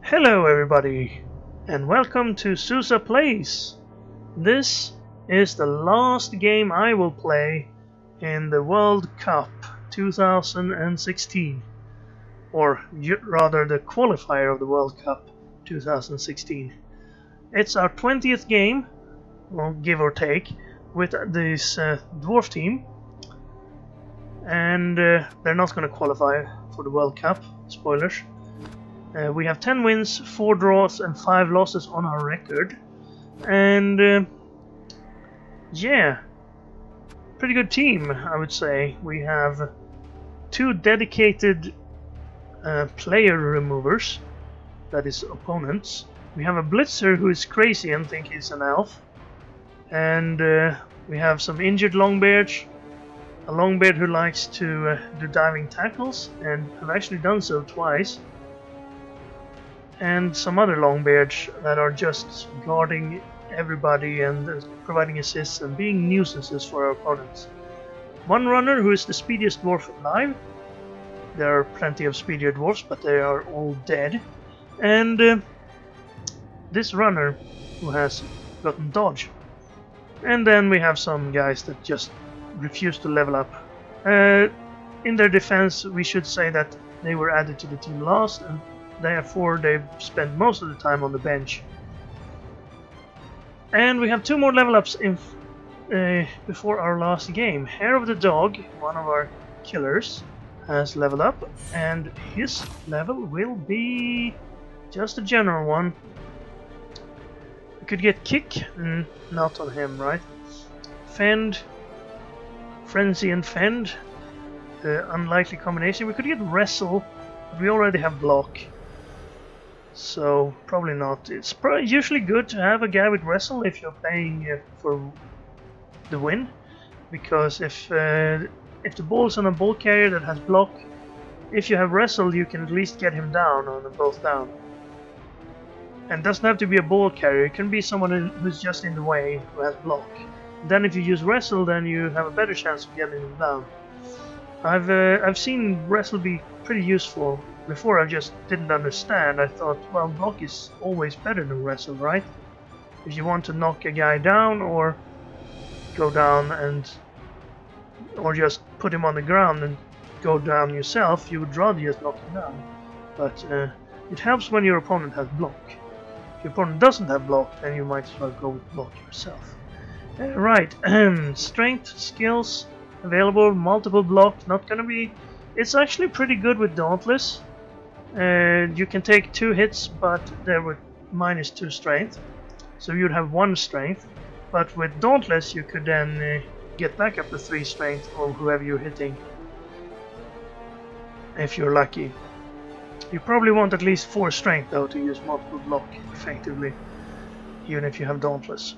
Hello everybody, and welcome to Sousa Plays. This is the last game I will play in the World Cup 2016, or rather the qualifier of the World Cup 2016. It's our 20th game, well, give or take, with this dwarf team, and they're not going to qualify for the World Cup, spoilers. We have 10 wins, 4 draws and 5 losses on our record, and yeah, pretty good team, I would say. We have 2 dedicated player removers, that is opponents. We have a blitzer who is crazy and think he's an elf, and we have some injured longbeards, a longbeard who likes to do diving tackles and have actually done so twice, and some other longbeards that are just guarding everybody and providing assists and being nuisances for our opponents. One runner who is the speediest dwarf alive. There are plenty of speedier dwarfs, but they are all dead. And this runner who has gotten dodge. And then we have some guys that just refuse to level up. In their defense, we should say that they were added to the team last, and therefore they've spent most of the time on the bench. And we have 2 more level ups before our last game. Hair of the Dog, one of our killers, has leveled up, and his level will be just a general one. We could get Kick, not on him, right? Fend, Frenzy and Fend, unlikely combination. We could get Wrestle, but we already have Block. So probably not. It's usually good to have a guy with Wrestle if you're playing for the win, because if the ball's on a ball carrier that has Block, if you have Wrestle you can at least get him down on them both down. And it doesn't have to be a ball carrier, it can be someone who's just in the way who has Block. Then if you use Wrestle, then you have a better chance of getting him down. I've seen Wrestle be pretty useful. Before I just didn't understand. I thought, well, Block is always better than Wrestle, right? If you want to knock a guy down or go down or just put him on the ground and go down yourself, you would rather just knock him down. But it helps when your opponent has Block. If your opponent doesn't have Block, then you might as well go with Block yourself. Right, strength, skills, available, multiple block, not gonna be... It's actually pretty good with Dauntless. You can take 2 hits, but they're with -2 strength, so you'd have 1 strength. But with Dauntless you could then get back up to 3 strength or whoever you're hitting, if you're lucky. You probably want at least 4 strength though to use multiple block effectively, even if you have Dauntless.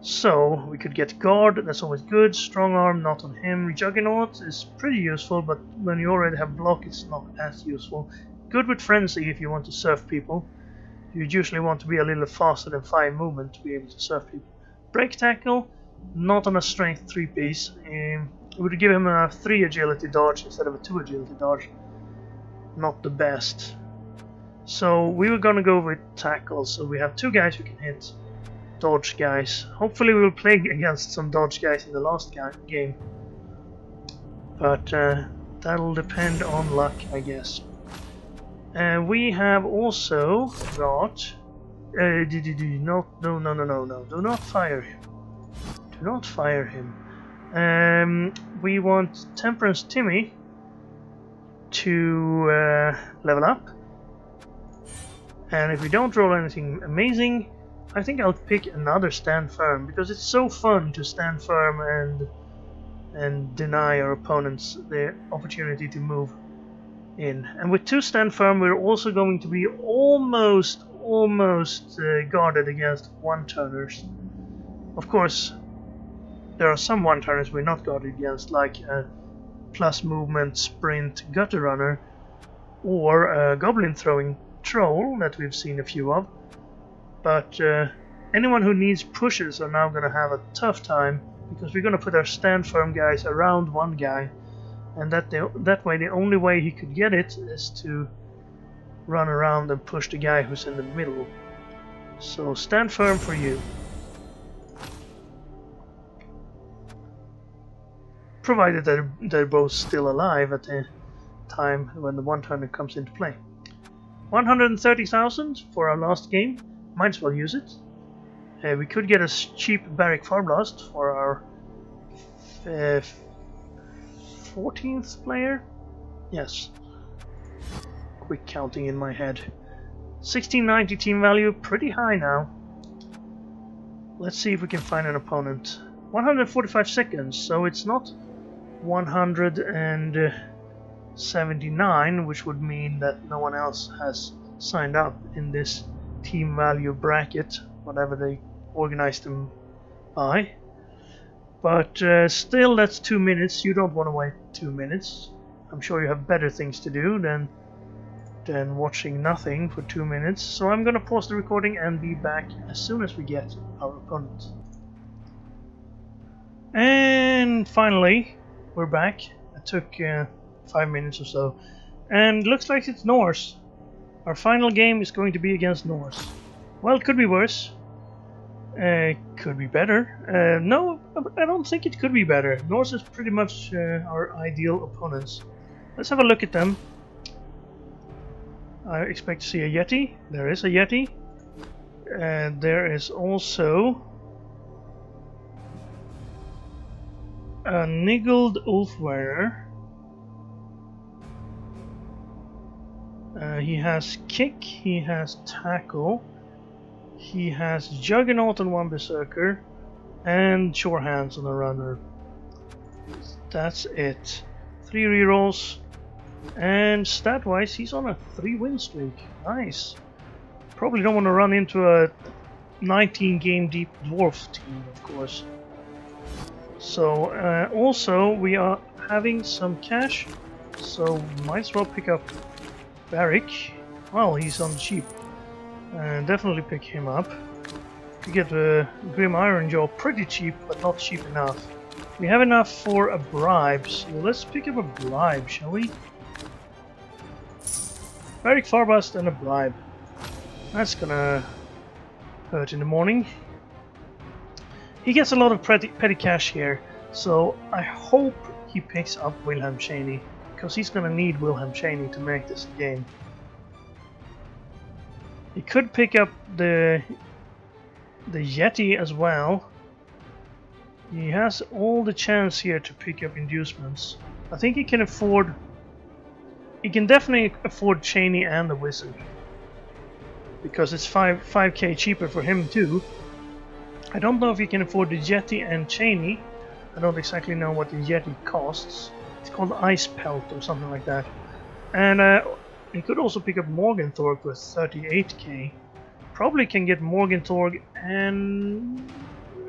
So we could get Guard, that's always good. Strong Arm, not on him. Juggernaut is pretty useful, but when you already have Block it's not as useful. Good with Frenzy if you want to surf people. You usually want to be a little faster than 5 movement to be able to surf people. Break Tackle, not on a strength 3 piece. We would give him a 3 agility dodge instead of a 2 agility dodge. Not the best. So we were gonna go with Tackle, so we have 2 guys who can hit. Dodge guys. Hopefully we'll play against some dodge guys in the last game. But that'll depend on luck, I guess. We have also got... no, do not fire him. Do not fire him. We want Temperance Timmy to level up. And if we don't roll anything amazing, I think I'll pick another Stand Firm, because it's so fun to stand firm and deny our opponents the opportunity to move in. And with 2 Stand Firm we're also going to be almost guarded against one-turners. Of course there are some one-turners we're not guarded against, like plus movement, sprint, gutter runner, or a goblin throwing troll that we've seen a few of. But anyone who needs pushes are now going to have a tough time, because we're going to put our stand firm guys around one guy, and that way the only way he could get it is to run around and push the guy who's in the middle. So stand firm for you. Provided they're both still alive at the time when the one-turner comes into play. 130,000 for our last game. Might as well use it. We could get a cheap Barrack Farblast for our 14th player. Yes. Quick counting in my head. 1690 team value, pretty high now. Let's see if we can find an opponent. 145 seconds, so it's not 179, which would mean that no one else has signed up in this team value bracket, whatever they organized them by. But still, that's 2 minutes. You don't want to wait 2 minutes. I'm sure you have better things to do than watching nothing for 2 minutes. So I'm gonna pause the recording and be back as soon as we get our opponent. And finally, we're back. It took 5 minutes or so, and looks like it's Norse. Our final game is going to be against Norse. Well, it could be worse. Could be better. No, I don't think it could be better. Norse is pretty much our ideal opponents. Let's have a look at them. I expect to see a Yeti. There is a Yeti. And there is also a Niggled Oathwearer. He has kick, he has tackle, he has Juggernaut on one Berserker, and Sure Hands on a runner. That's it. 3 rerolls, and stat-wise, he's on a 3-win streak. Nice. Probably don't want to run into a 19-game deep dwarf team, of course. So, also, we are having some cash, so might as well pick up Barrack. Well, he's on cheap. Definitely pick him up. We get the Grim Ironjaw pretty cheap, but not cheap enough. We have enough for a bribe, so let's pick up a bribe, shall we? Barrack Farbust and a bribe. That's gonna hurt in the morning. He gets a lot of petty cash here, so I hope he picks up Wilhelm Chaney, because he's gonna need Wilhelm Chaney to make this game. He could pick up the Yeti as well. He has all the chance here to pick up inducements. I think he can afford... He can definitely afford Chaney and the Wizard, because it's 5k cheaper for him too. I don't know if he can afford the Yeti and Chaney. I don't exactly know what the Yeti costs. It's called Ice Pelt or something like that. And he could also pick up Morgenthorpe with 38k. Probably can get Morgenthorpe and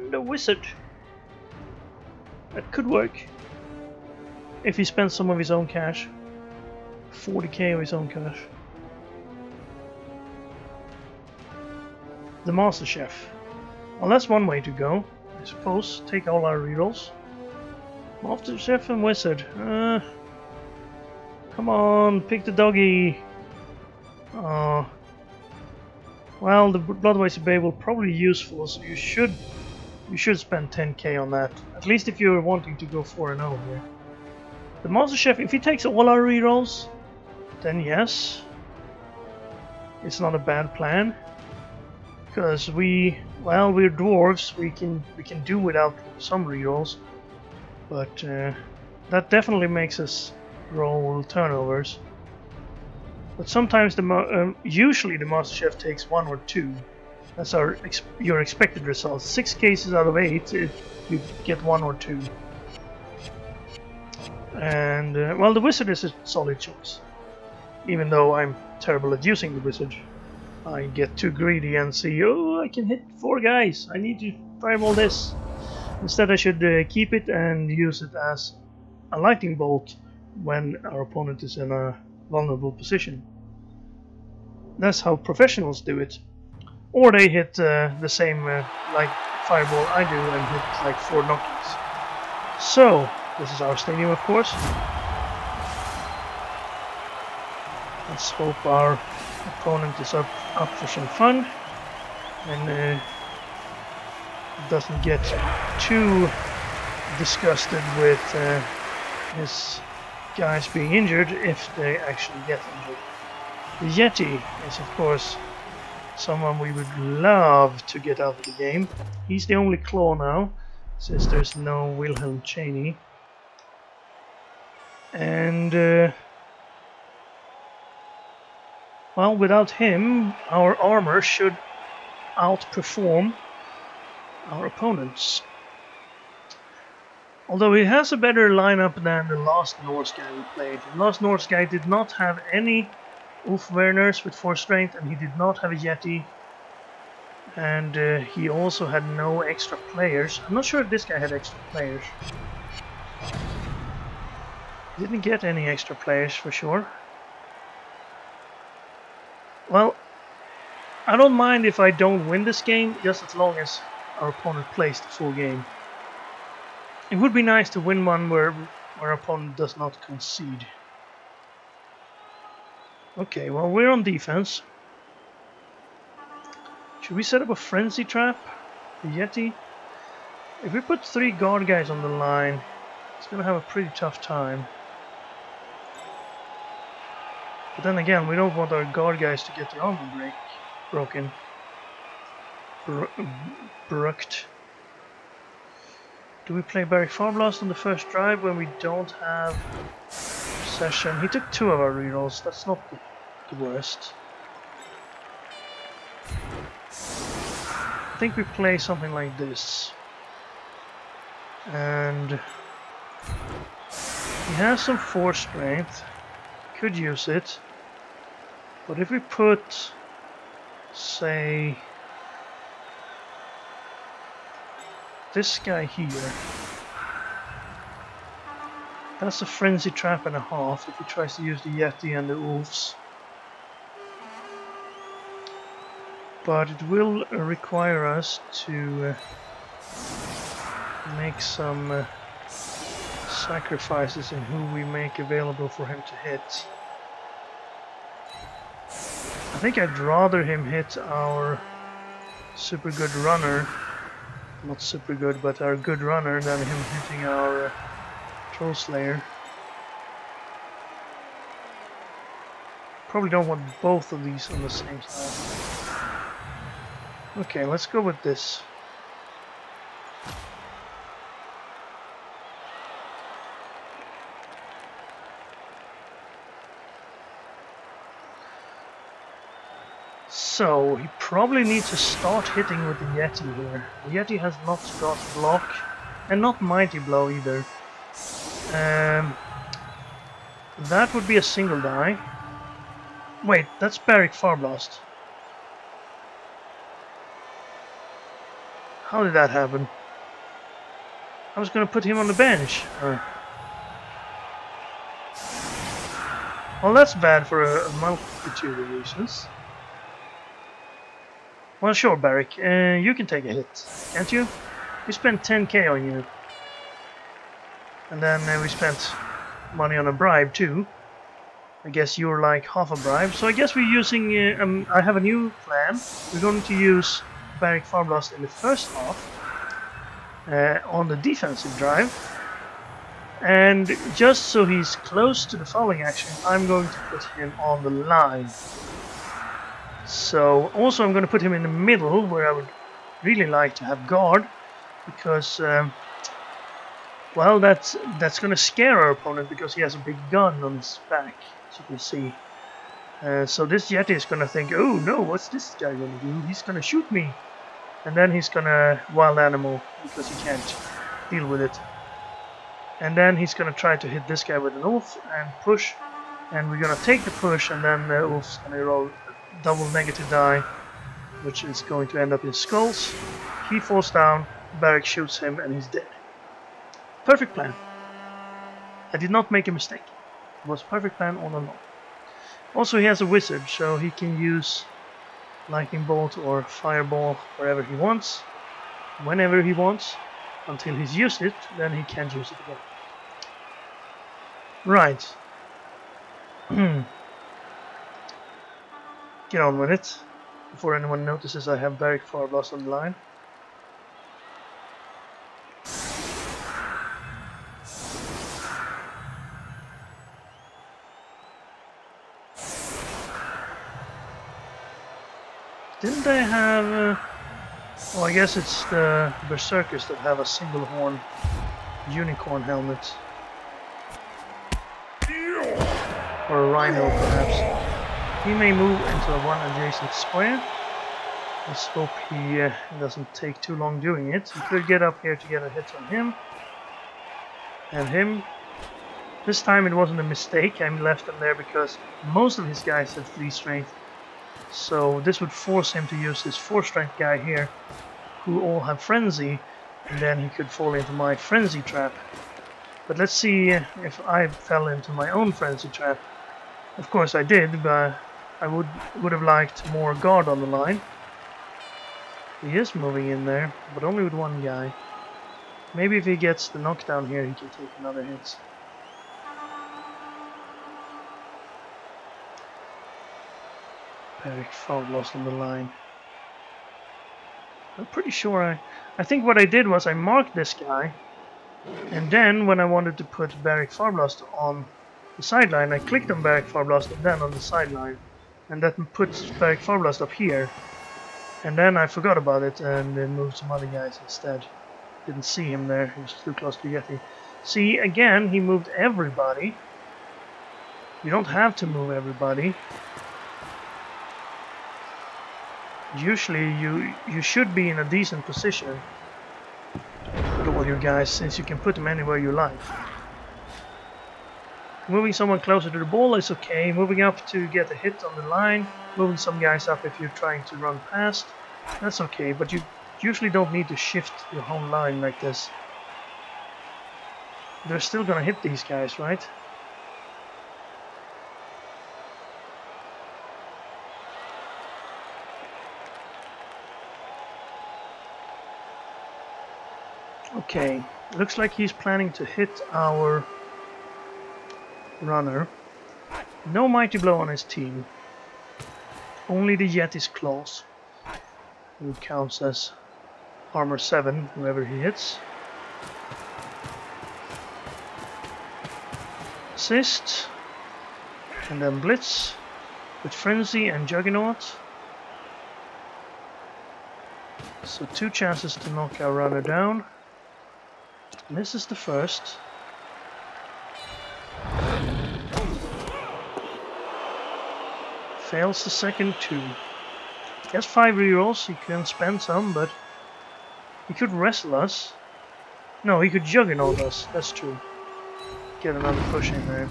the Wizard. That could work. If he spends some of his own cash. 40k of his own cash. The Master Chef. Well, that's one way to go, I suppose. Take all our rerolls. Master Chef and Wizard. Come on, pick the doggy. Well, the Bloodbowl Bay will probably be useful, so you should spend 10k on that. At least if you're wanting to go 4-0 here. The Master Chef, if he takes all our rerolls, then yes, it's not a bad plan. Because we're dwarves, we can do without some rerolls, but that definitely makes us roll turnovers. But sometimes usually the Master Chef takes 1 or 2. That's your expected result. 6 cases out of 8, you get 1 or 2. And well, the Wizard is a solid choice, even though I'm terrible at using the Wizard. I get too greedy and see, oh, I can hit 4 guys, I need to fireball this. Instead I should keep it and use it as a lightning bolt when our opponent is in a vulnerable position. That's how professionals do it. Or they hit the same like fireball I do and hit like 4 knockies. So, this is our stadium, of course. Let's hope our Opponent is up for some fun and doesn't get too disgusted with his guys being injured if they actually get injured. The Yeti is of course someone we would love to get out of the game. He's the only claw now, since there's no Wilhelm Chaney. And well, without him, our armor should outperform our opponents. Although he has a better lineup than the last Norse guy we played. The last Norse guy did not have any Ulf Werners with 4 strength, and he did not have a Yeti. And he also had no extra players. I'm not sure if this guy had extra players. He didn't get any extra players for sure. Well, I don't mind if I don't win this game, just as long as our opponent plays the full game. It would be nice to win one where our opponent does not concede. Okay, well, we're on defense. Should we set up a frenzy trap? The Yeti? If we put 3 guard guys on the line, it's gonna have a pretty tough time. But then again, we don't want our guard guys to get the armor broken. Brooked. Do we play Barrack Farblast on the first drive when we don't have possession? He took 2 of our rerolls, that's not the worst. I think we play something like this. And he has some 4 strength, could use it. But if we put, say, this guy here, that's a frenzy trap and a half if he tries to use the Yeti and the Wolves. But it will require us to make some sacrifices in who we make available for him to hit. I think I'd rather him hit our super good runner, not super good, but our good runner, than him hitting our Troll Slayer. Probably don't want both of these on the same side. Okay, let's go with this. So, he probably needs to start hitting with the Yeti here. The Yeti has not got block, and not Mighty Blow either. That would be a single die. Wait, that's Barrack Farblast. How did that happen? I was gonna put him on the bench. Well, that's bad for a multitude of reasons. Well, sure, Barrack, you can take a hit, can't you? We spent 10k on you. And then we spent money on a bribe too. I guess you're like half a bribe. So I guess we're using, I have a new plan. We're going to use Barrack Farblast in the first half on the defensive drive. And just so he's close to the fouling action, I'm going to put him on the line. So also I'm going to put him in the middle, where I would really like to have guard, because well, that's going to scare our opponent, because he has a big gun on his back, as you can see. So this Yeti is going to think, oh no, what's this guy going to do? He's going to shoot me. And then he's going to wild animal, because he can't deal with it. And then he's going to try to hit this guy with an Ulf and push. And we're going to take the push, and then the Ulf's going to roll double negative die, which is going to end up in skulls. He falls down, Barrack shoots him, and he's dead. Perfect plan. I did not make a mistake. It was a perfect plan all along. Also, he has a wizard, so he can use lightning bolt or fireball wherever he wants, whenever he wants, until he's used it, then he can't use it again. Right. get on with it before anyone notices I have Barrack Farblast on the line. Didn't they have... well, I guess it's the Berserkers that have a single horn unicorn helmet. Or a rhino, perhaps. He may move into one adjacent square. Let's hope he doesn't take too long doing it. He could get up here to get a hit on him. And him. This time it wasn't a mistake. I left him there because most of his guys have 3 strength. So this would force him to use his 4 strength guy here, who all have frenzy, and then he could fall into my frenzy trap. But let's see if I fell into my own frenzy trap. Of course I did, but I would have liked more guard on the line. He is moving in there, but only with 1 guy. Maybe if he gets the knockdown here, he can take another hit. Barrack Farblast on the line. I'm pretty sure I think what I did was I marked this guy, and then when I wanted to put Barrack Farblast on the sideline, I clicked on Barrack Farblast and then on the sideline, and that puts Barrack Farblast up here. And then I forgot about it and then moved some other guys instead. Didn't see him there, he was too close to Yeti. See, again, he moved everybody. You don't have to move everybody. Usually you should be in a decent position with all your guys, since you can put them anywhere you like. Moving someone closer to the ball is okay. Moving up to get a hit on the line. Moving some guys up if you're trying to run past. That's okay, but you usually don't need to shift your whole line like this. They're still gonna hit these guys, right? Okay, looks like he's planning to hit our runner. No mighty blow on his team. Only the Yeti's claws. Who counts as armor 7 whoever he hits. Assist. And then blitz with frenzy and juggernaut. So 2 chances to knock our runner down. Misses the first. Fails the second 2. He has 5 rerolls, he can spend some, but he could wrestle us. No, he could juggernaut us, that's true. Get another push in there.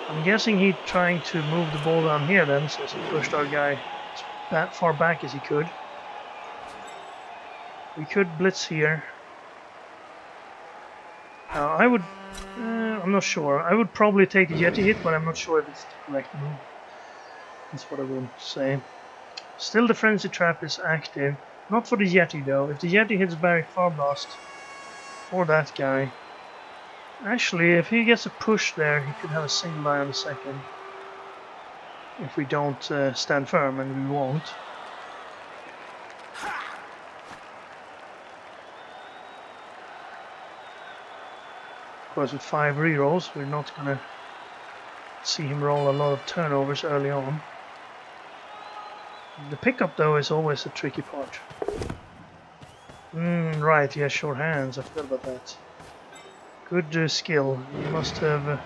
I'm guessing he's trying to move the ball down here then, since he pushed our guy as far back as he could. We could blitz here. I would... I'm not sure. I would probably take the Yeti hit, but I'm not sure if it's the correct move. That's what I would say. Still the Frenzy Trap is active. Not for the Yeti though. If the Yeti hits Barrack Farblast, or that guy... Actually, if he gets a push there, he could have a single eye on the second. If we don't stand firm, and we won't. Of course, with 5 rerolls, we're not gonna see him roll a lot of turnovers early on. The pickup, though, is always a tricky part. Right, he has sure hands. I forgot about that. Good skill. You must have...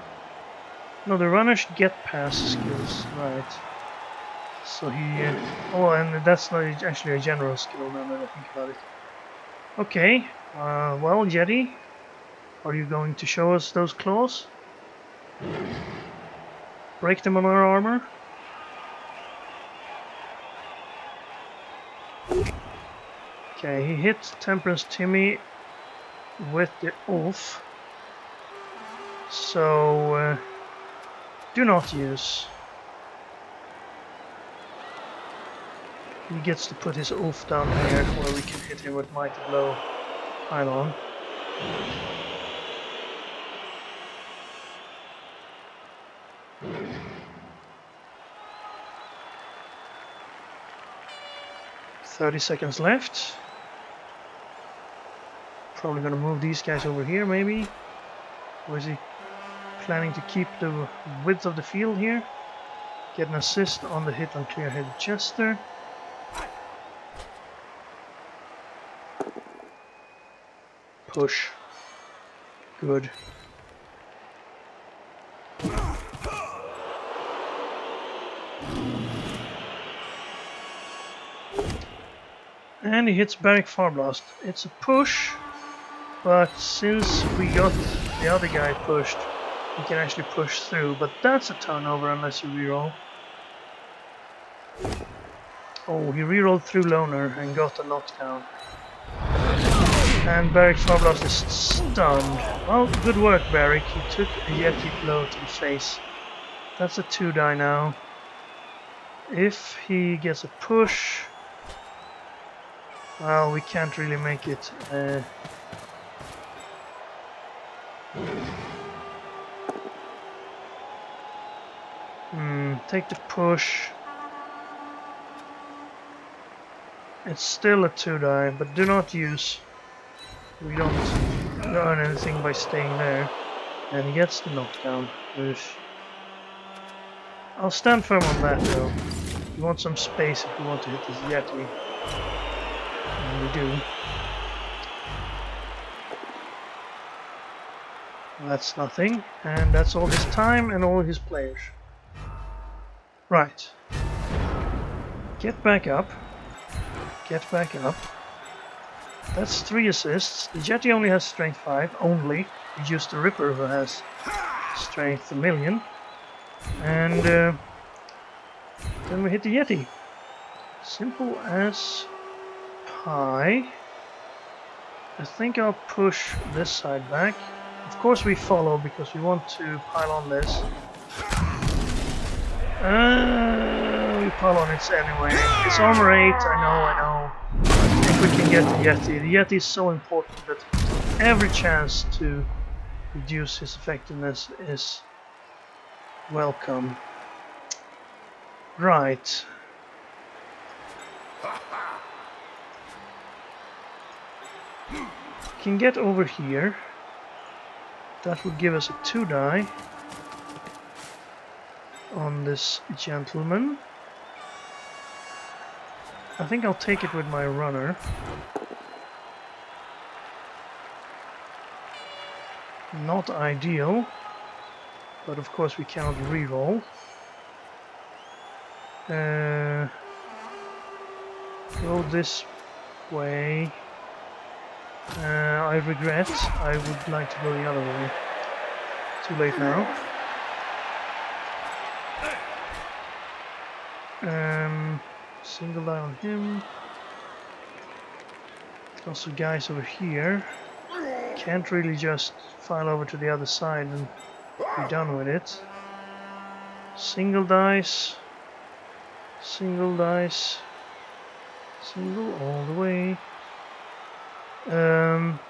No, the runner should get pass skills. Right. So he... oh, and that's not actually a general skill now that I think about it. Okay. Well, Yeti. Are you going to show us those claws? Break them on our armor? Okay, he hit Temperance Timmy with the Ulf. So, do not use. He gets to put his Ulf down here where we can hit him with Mighty Blow pylon. 30 seconds left. Probably gonna move these guys over here, maybe. Or is he planning to keep the width of the field here? Get an assist on the hit on clear-headed Chester. Push. Good. And he hits Barrack Farblast. It's a push, but since we got the other guy pushed, we can actually push through. But that's a turnover unless you reroll. Oh, he rerolled through Loner and got a knockdown. And Barrack Farblast is stunned. Well, good work, Barrack. He took a Yeti blow to the face. That's a 2-die now. If he gets a push... well, we can't really make it. Take the push. It's still a 2-die, but do not use. We don't earn anything by staying there. And he gets the knockdown. Oof. I'll stand firm on that though. We want some space if we want to hit this Yeti. And we do. That's nothing. And that's all his time and all his players. Right. Get back up. Get back up. That's 3 assists. The Yeti only has strength 5. Only. We used the Ripper who has strength 1,000,000. And then we hit the Yeti. Simple as pie. I think I'll push this side back. Of course we follow because we want to pile on this. We pile on it anyway. It's armor 8, I know. I think we can get the Yeti. The Yeti is so important that every chance to reduce his effectiveness is welcome. Right. Can get over here. That would give us a 2-die on this gentleman. I think I'll take it with my runner. Not ideal, but of course we cannot reroll. Go this way. I regret. I would like to go the other way. Too late now. Single die on him. Also guys over here. Can't really just file over to the other side and be done with it. Single dice. Single dice. Single all the way. If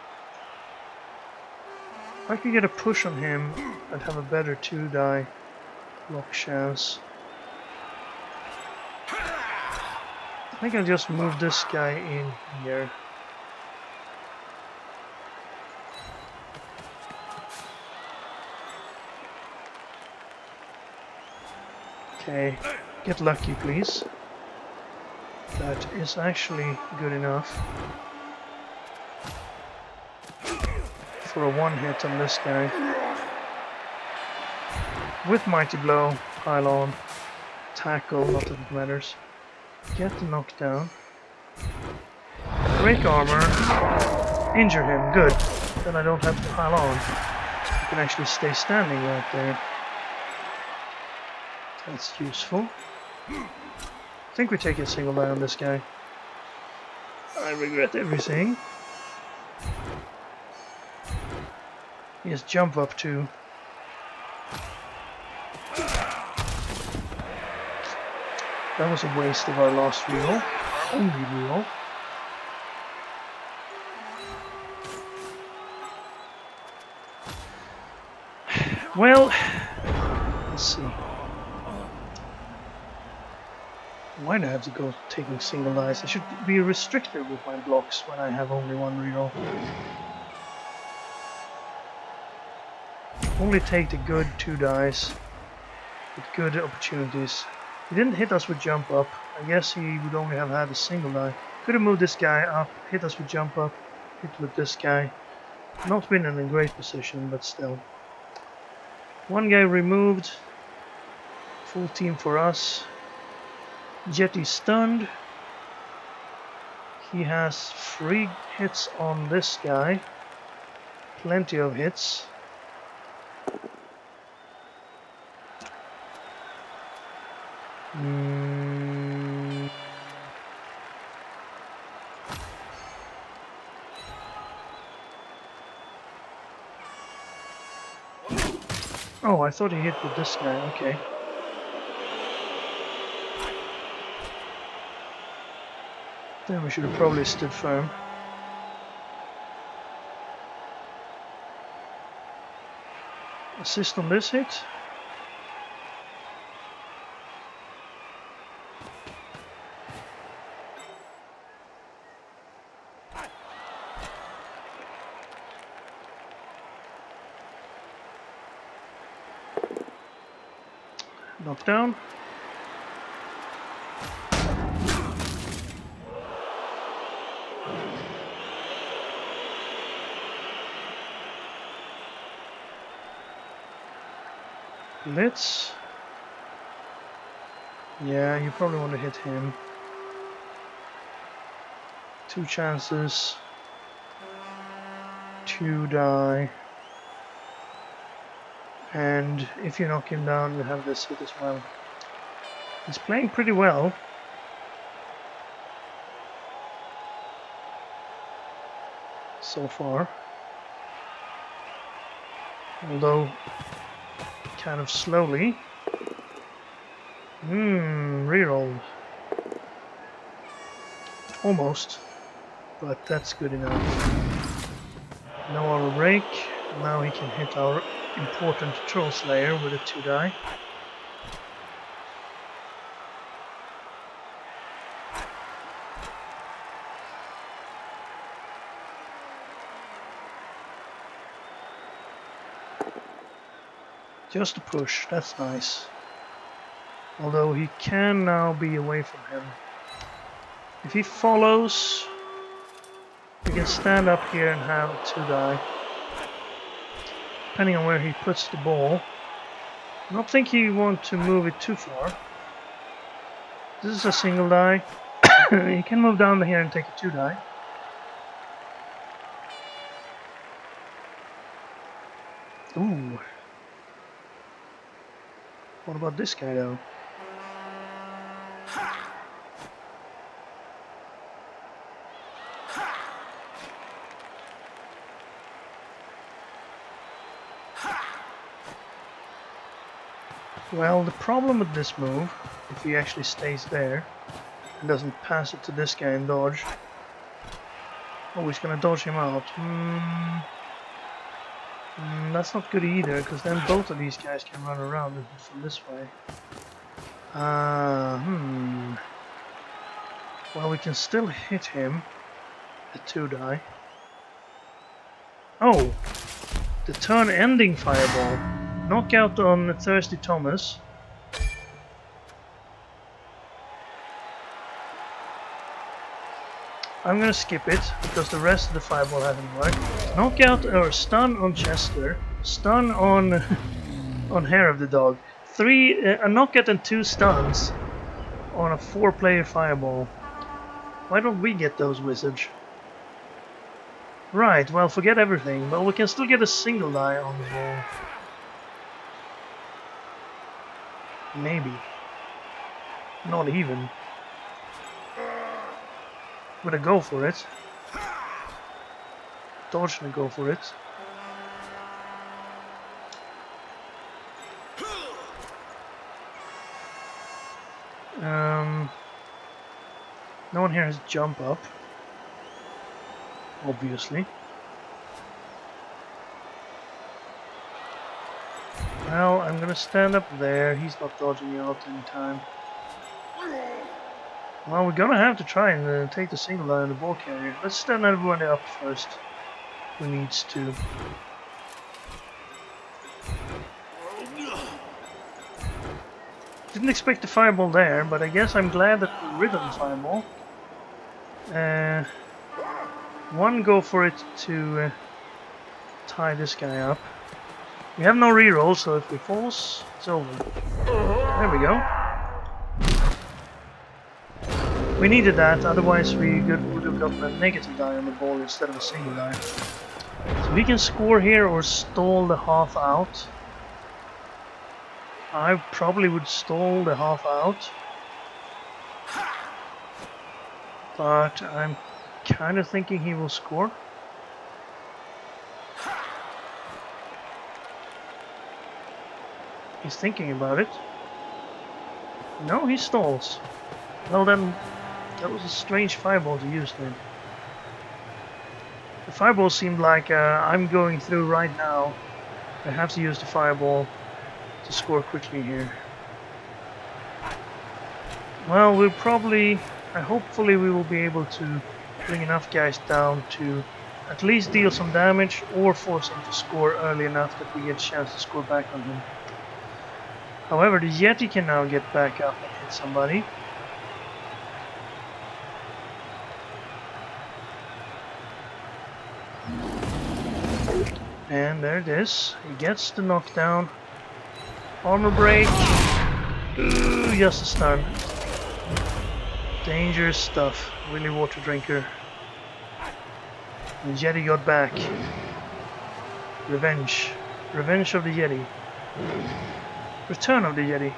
I could get a push on him, I'd have a better 2-die block chance. I think I'll just move this guy in here. Okay, get lucky please. That is actually good enough. For a 1-hit on this guy. With Mighty Blow, pile on, tackle, not that it matters. Get the knockdown. Break armor. Injure him, good. Then I don't have to pile on. I can actually stay standing right there. That's useful. I think we take a single die on this guy. I regret everything. He has jump up too. That was a waste of our last reroll. Only reroll. Well, let's see. Why do I have to go taking single dice? I should be restricted with my blocks when I have only one reroll. Only take the good 2 dice with good opportunities. He didn't hit us with jump up. I guess he would only have had a single die. Could have moved this guy up, hit us with jump up, hit with this guy. Not been in a great position, but still. One guy removed. Full team for us. Jetty stunned. He has 3 hits on this guy. Plenty of hits. Oh, I thought he hit with this guy, okay. Then we should have probably stood firm. Assist on this hit. Knockdown. Blitz. Yeah, you probably want to hit him. 2 chances. 2 die. And if you knock him down, you have this hit as well. He's playing pretty well. So far. Although, kind of slowly. Rerolled. Almost. But that's good enough. No auto break. Now he can hit our important Troll Slayer with a 2 die. Just a push, that's nice. Although he can now be away from him. If he follows, we can stand up here and have a 2 die. Depending on where he puts the ball. I don't think he wants to move it too far. This is a single die. He can move down here and take a 2 die. Ooh. What about this guy though? Well, the problem with this move, if he actually stays there and doesn't pass it to this guy and dodge. Oh, he's gonna dodge him out. That's not good either, because then both of these guys can run around from this way. Well, we can still hit him at 2 die. Oh! The turn-ending fireball. Knockout on Thirsty Thomas. I'm gonna skip it, because the rest of the fireball hasn't worked. Knockout or stun on Chester. Stun on on Hair of the Dog. A knockout and 2 stuns on a 4-player fireball. Why don't we get those, Wizards? Right, well, forget everything, but we can still get a single die on the ball. Maybe. Not even. Gonna go for it. Dodge gonna go for it. No one here has jump up. Obviously. Well, I'm gonna stand up there. He's not dodging out any time. Well, we're gonna have to try and take the single eye on the ball carrier. Let's stand everyone up first. Who needs to? Didn't expect the fireball there, but I guess I'm glad that we rid of the fireball. One go for it to tie this guy up. We have no reroll, so if he falls, it's over. There we go. We needed that, otherwise we would have gotten a negative die on the ball instead of a single die. So we can score here or stall the half out. I probably would stall the half out. But I'm kind of thinking he will score. He's thinking about it. No, he stalls. Well then, that was a strange fireball to use then. The fireball seemed like I'm going through right now. I have to use the fireball to score quickly here. Well, we'll probably... hopefully we will be able to bring enough guys down to at least deal some damage or force him to score early enough that we get a chance to score back on him. However, the Yeti can now get back up and hit somebody. And there it is. He gets the knockdown. Armor break. Ooh, just a stun. Dangerous stuff. Willy water drinker. The Yeti got back. Revenge. Revenge of the Yeti. Return of the Yeti.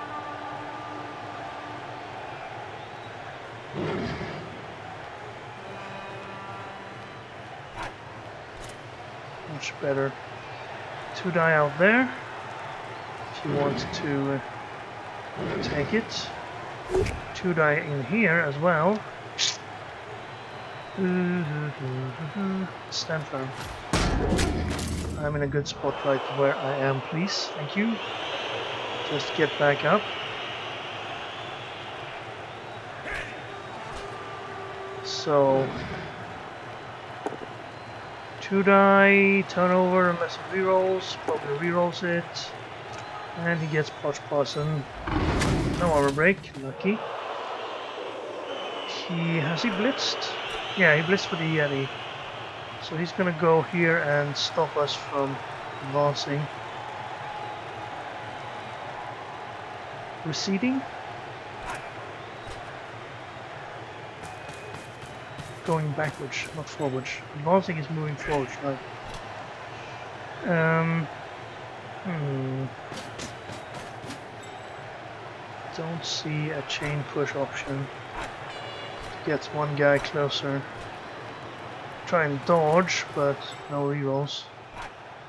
Much better. 2 die out there. If you want to take it. 2 die in here as well. Stand firm. I'm in a good spot right where I am, please. Thank you. Just get back up. So 2 die, turn over unless he rerolls, probably rerolls it. And he gets poison. No armor break, lucky. Has he blitzed? Yeah, he blitzed for the Yeti. So he's gonna go here and stop us from advancing. Receding? Going backwards, not forwards. Advancing is moving forwards, right? Don't see a chain push option. Gets one guy closer. Try and dodge, but no rerolls.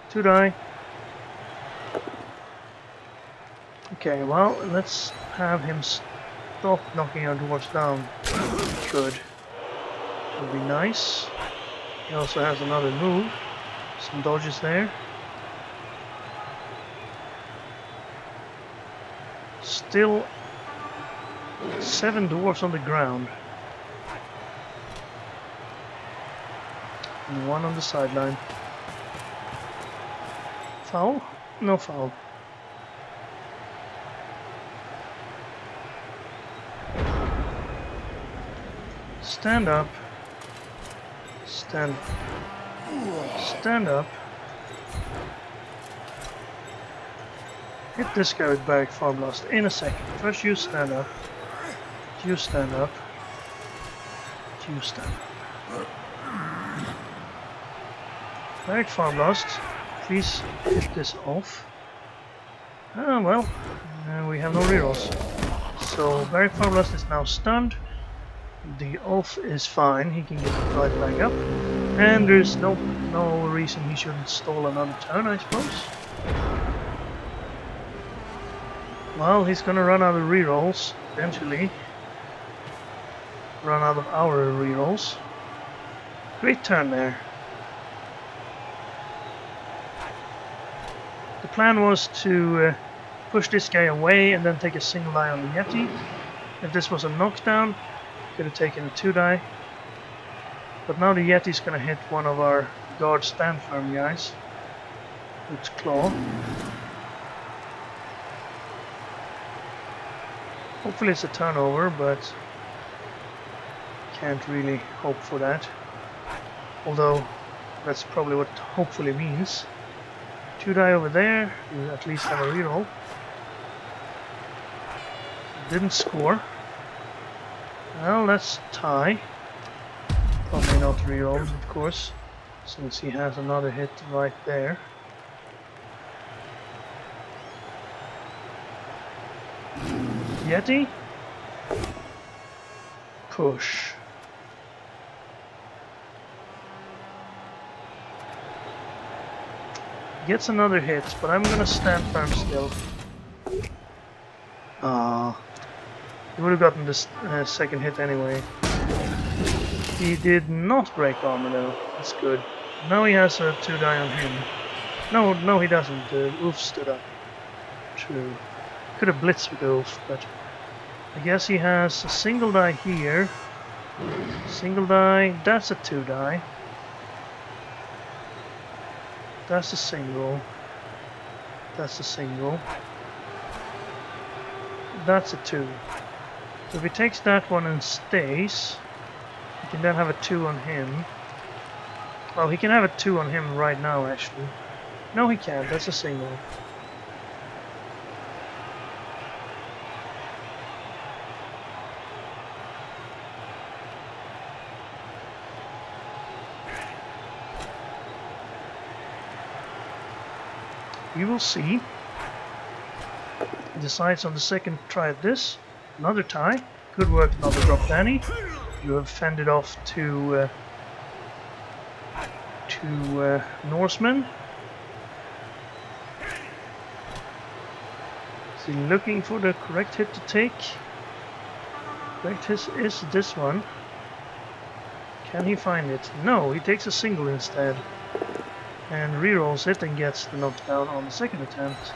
2 die. Okay, well, let's have him stop knocking our dwarves down. Good. Would be nice. He also has another move. Some dodges there. Still 7 dwarves on the ground. And 1 on the sideline. Foul? No foul. Stand up. Stand up. Hit this guy with Barrack Far Blast in a second. First you stand up. You stand up. You stand up. Barrack Far Blast. Please hit this off. Ah, well, we have no rerolls. So Barrack Far Blast is now stunned. The off is fine, he can get right back up. And there's no reason he shouldn't stall another turn, I suppose. Well, he's gonna run out of rerolls eventually. Run out of our rerolls. Great turn there. The plan was to push this guy away and then take a single eye on the Yeti. If this was a knockdown, Could have taken a 2-die. But now the Yeti's gonna hit one of our guard stand firm guys. With claw. Hopefully it's a turnover, but can't really hope for that. Although that's probably what hopefully means. 2-die over there, you at least have a reroll. Didn't score. Well, let's tie. Probably not reroll, of course, since he has another hit right there. Yeti. Push. Gets another hit, but I'm gonna stand firm still. He would have gotten this second hit anyway. He did not break armor though. That's good. Now he has a 2-die on him. No, he doesn't. Ulf stood up. True. Could have blitzed with Ulf, but I guess he has a single die here. Single die. That's a 2-die. That's a single. That's a single. That's a 2. So if he takes that one and stays, he can then have a 2 on him. Well, he can have a 2 on him right now, actually. No, he can't. That's a single. We will see. He decides on the second try at this. Another tie. Good work, another drop Danny. You have fended off two Norsemen. Is he looking for the correct hit to take? Correct hit is this one. Can he find it? No, he takes a single instead. And rerolls it and gets the knockdown on the second attempt.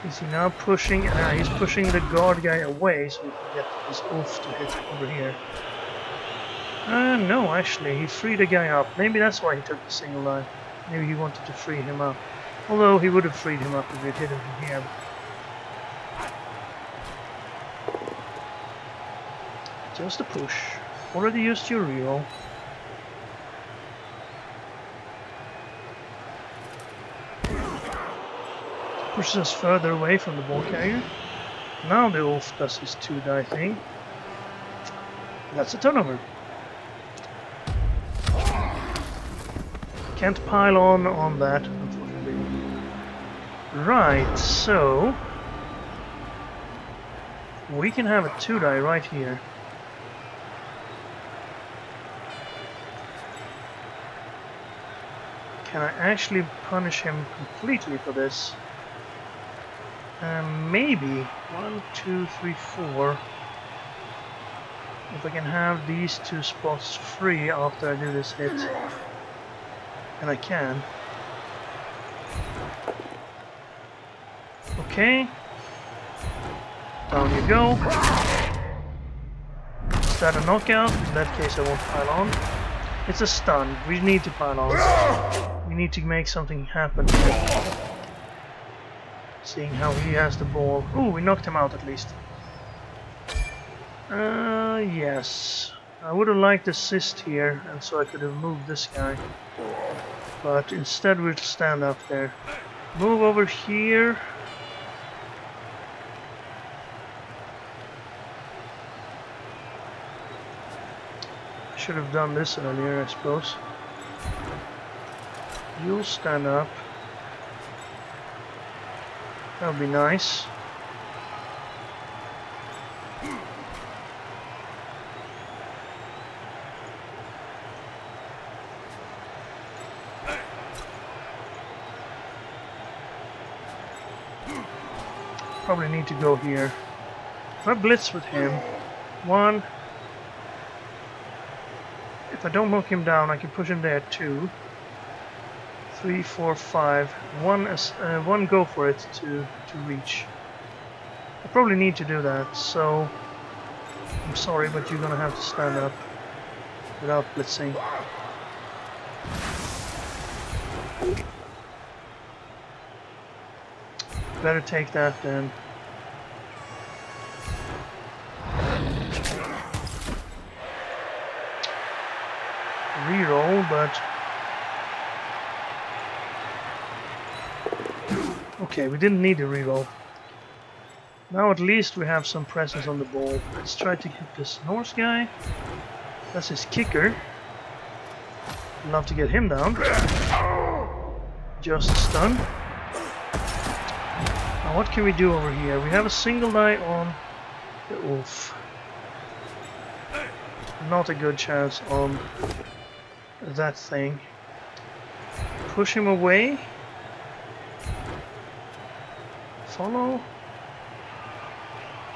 Is he now pushing? He's pushing the guard guy away so we can get his Ulf to hit over here. No, actually, he freed a guy up. Maybe that's why he took the single line. Maybe he wanted to free him up. Although he would have freed him up if we'd hit him from here. Just a push. Already used your reroll. Pushes us further away from the ball carrier. Now the Ulf does his 2-die thing. That's a turnover. Can't pile on that, unfortunately. Right, so we can have a 2-die right here. Can I actually punish him completely for this? Maybe 1, 2, 3, 4. If I can have these 2 spots free after I do this hit, and I can. Okay. Down you go. Is that a knockout? In that case, I won't pile on. It's a stun. We need to pile on. We need to make something happen here. Seeing how he has the ball. Ooh, we knocked him out at least. Yes. I would have liked assist here, and so I could have moved this guy. But instead we'll stand up there. Move over here. I should have done this earlier, I suppose. You'll stand up. That would be nice. Probably need to go here. If I blitz with him, 1. If I don't knock him down, I can push him there 2. 3, 4, 5. One go for it to reach. I probably need to do that, so I'm sorry, but you're gonna have to stand up without blitzing. Better take that then. Reroll, but okay, we didn't need a reroll. Now at least we have some presence on the ball. Let's try to hit this Norse guy. That's his kicker. I'd love to get him down. Just stun. Now what can we do over here? We have a single die on the wolf. Not a good chance on that thing. Push him away. Follow.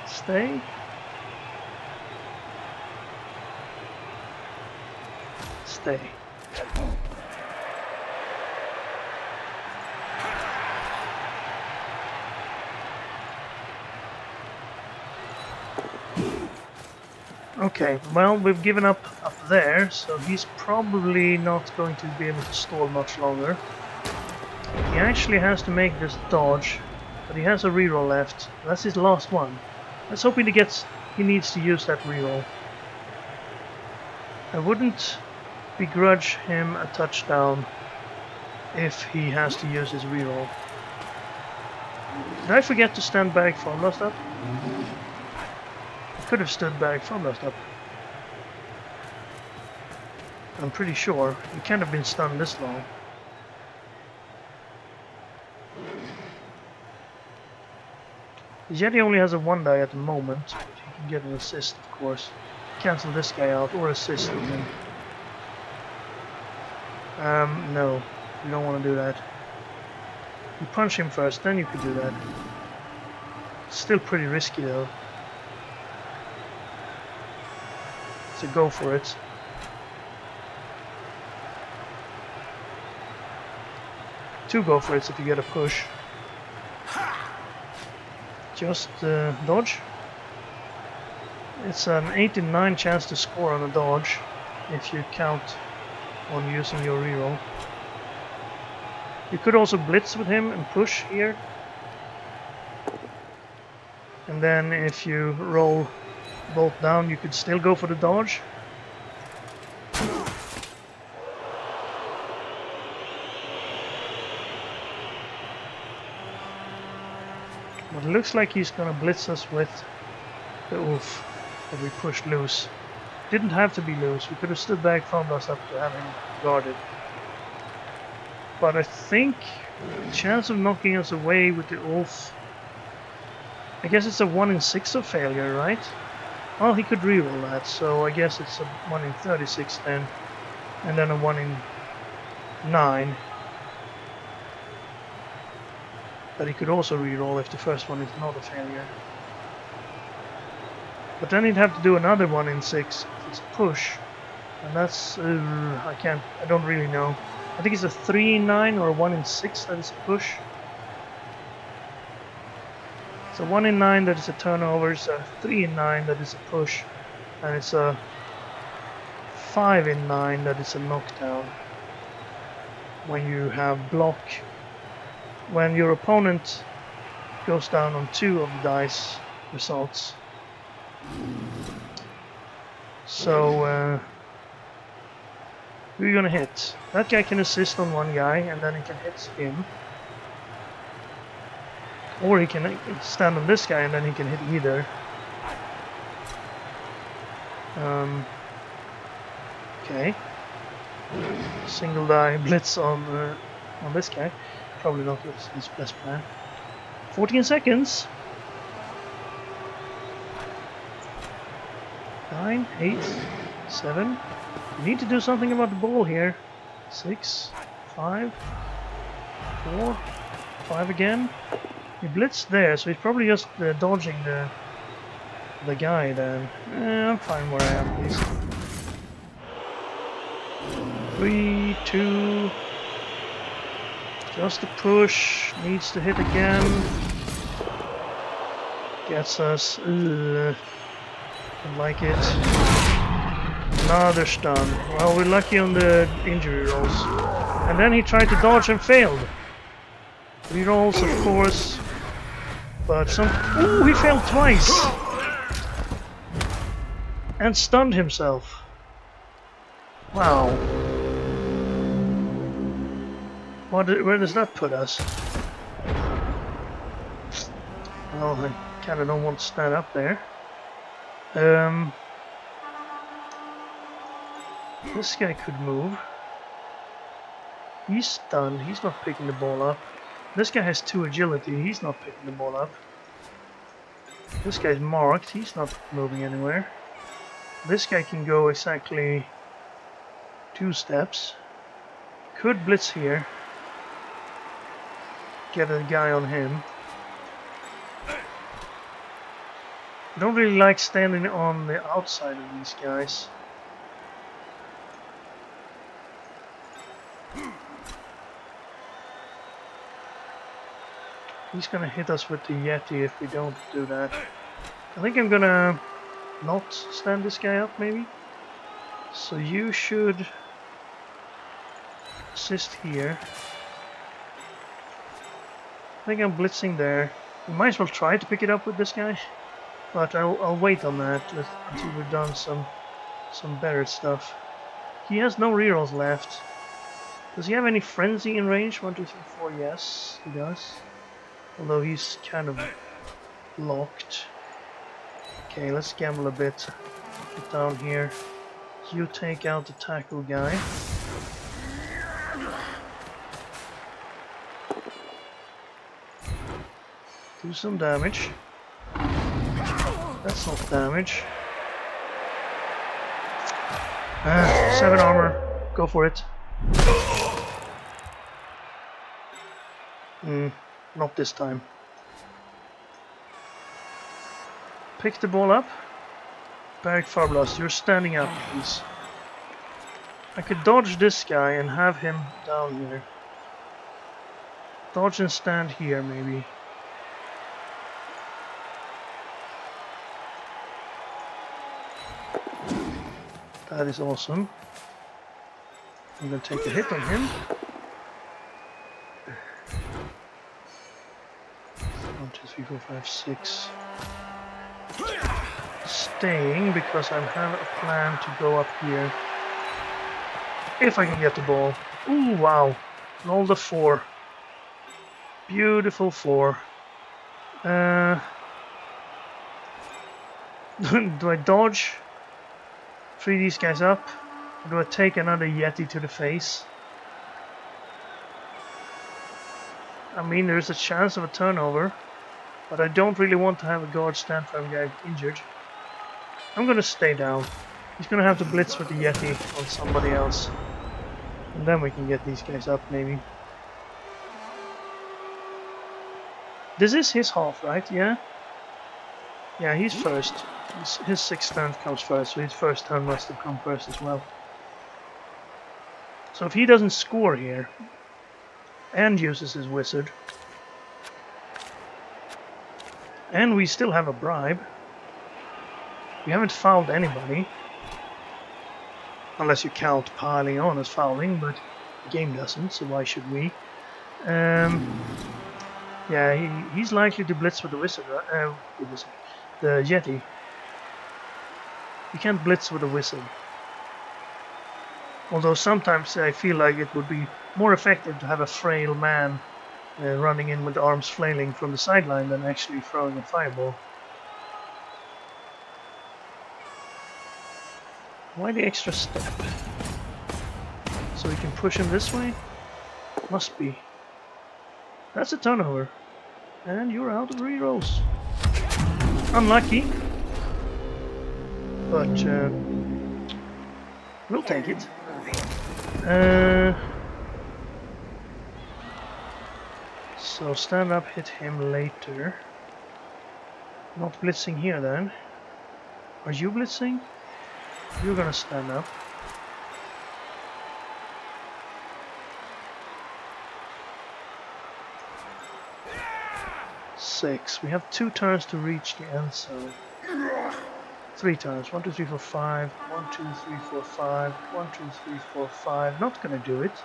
Stay. Stay. Okay, well, we've given up there, so he's probably not going to be able to stall much longer. He actually has to make this dodge, but he has a reroll left. That's his last one. Let's hope he needs to use that reroll. I wouldn't begrudge him a touchdown if he has to use his reroll. Did I forget to stand back from last up? Could have stood back from last up. I'm pretty sure. He can't have been stunned this long. The Yeti only has a 1 die at the moment, but he can get an assist, of course. Cancel this guy out or assist him. No, you don't want to do that. You punch him first, then you could do that. Still pretty risky though. So go for it. Two go for it if you get a push. Just dodge. It's an 89 chance to score on a dodge if you count on using your reroll. You could also blitz with him and push here. And then if you roll both down, you could still go for the dodge. But it looks like he's gonna blitz us with the oof that we pushed loose. Didn't have to be loose, we could have stood back from us up to have him guarded. But I think the chance of knocking us away with the oof, I guess it's a 1 in 6 of failure, right? Well, he could reroll that, so I guess it's a 1 in 36 then, and then a 1 in 9. But he could also reroll if the first one is not a failure. But then he'd have to do another 1 in 6 if it's a push, and that's I don't really know. I think it's a 3 in 9 or a 1 in 6 that is a push. It's a 1 in 9 that is a turnover, it's a 3 in 9 that is a push, and it's a 5 in 9 that is a knockdown. When you have block, when your opponent goes down on 2 of the dice results. So, who are you gonna hit? That guy can assist on one guy, and then he can hit him. Or he can stand on this guy and then he can hit either. Okay. Single die blitz on this guy. Probably not his best plan. 14 seconds. 9, 8, 7. We need to do something about the ball here. 6, 5, 4, 5 again. He blitzed there, so he's probably just dodging the guy then. I'm fine where I am, please. 3, 2. Just a push. Needs to hit again. Gets us. Don't like it. Another stun. Well, we're lucky on the injury rolls. And then he tried to dodge and failed. Rerolls, of course. But some... Ooh, he failed twice! And stunned himself. Wow. Where does that put us? Well, I kinda don't want to stand up there. This guy could move. He's stunned, he's not picking the ball up. This guy has 2 agility, he's not picking the ball up. This guy's marked, he's not moving anywhere. This guy can go exactly 2 steps. Could blitz here. Get a guy on him. I don't really like standing on the outside of these guys. He's gonna hit us with the Yeti if we don't do that. I think I'm gonna not stand this guy up, maybe. So you should assist here. I think I'm blitzing there. We might as well try to pick it up with this guy, but I'll wait on that until we've done some better stuff. He has no rerolls left. Does he have any frenzy in range? 1, 2, 3, 4. Yes, he does. Although he's kind of locked. Okay, let's gamble a bit. Get down here. You take out the tackle guy. Do some damage. That's not damage. 7 armor. Go for it. Not this time. Pick the ball up. Barrack Farblast, you're standing up, please. I could dodge this guy and have him down here. Dodge and stand here, maybe. That is awesome. I'm gonna take a hit on him. 1, 2, 3, 4, 5, 6. Staying because I have a plan to go up here. If I can get the ball. Ooh, wow. Roll the 4. Beautiful 4. Do I dodge? Free these guys up? Or do I take another Yeti to the face? I mean, there's a chance of a turnover, but I don't really want to have a guard stand for a guy injured. I'm gonna stay down. He's gonna have to blitz with the Yeti on somebody else. And then we can get these guys up, maybe. This is his half, right? Yeah? Yeah, he's first. His 6th turn comes first, so his first turn must have come first as well. So if he doesn't score here, and uses his wizard, and we still have a bribe, we haven't fouled anybody, unless you count piling on as fouling, but the game doesn't, so why should we? Yeah, he's likely to blitz with the wizard, the Yeti. You can't blitz with a wizard. Although sometimes I feel like it would be more effective to have a frail man running in with the arms flailing from the sideline than actually throwing a fireball. Why the extra step? So we can push him this way? Must be. That's a turnover. And you're out of rerolls. Unlucky. But we'll take it. So stand up, hit him later. Not blitzing here then. Are you blitzing? You're gonna stand up. 6. We have 2 turns to reach the end zone. 3 turns. 1, 2, 3, 4, 5. 1, 2, 3, 4, 5. 1, 2, 3, 4, 5. Not gonna do it.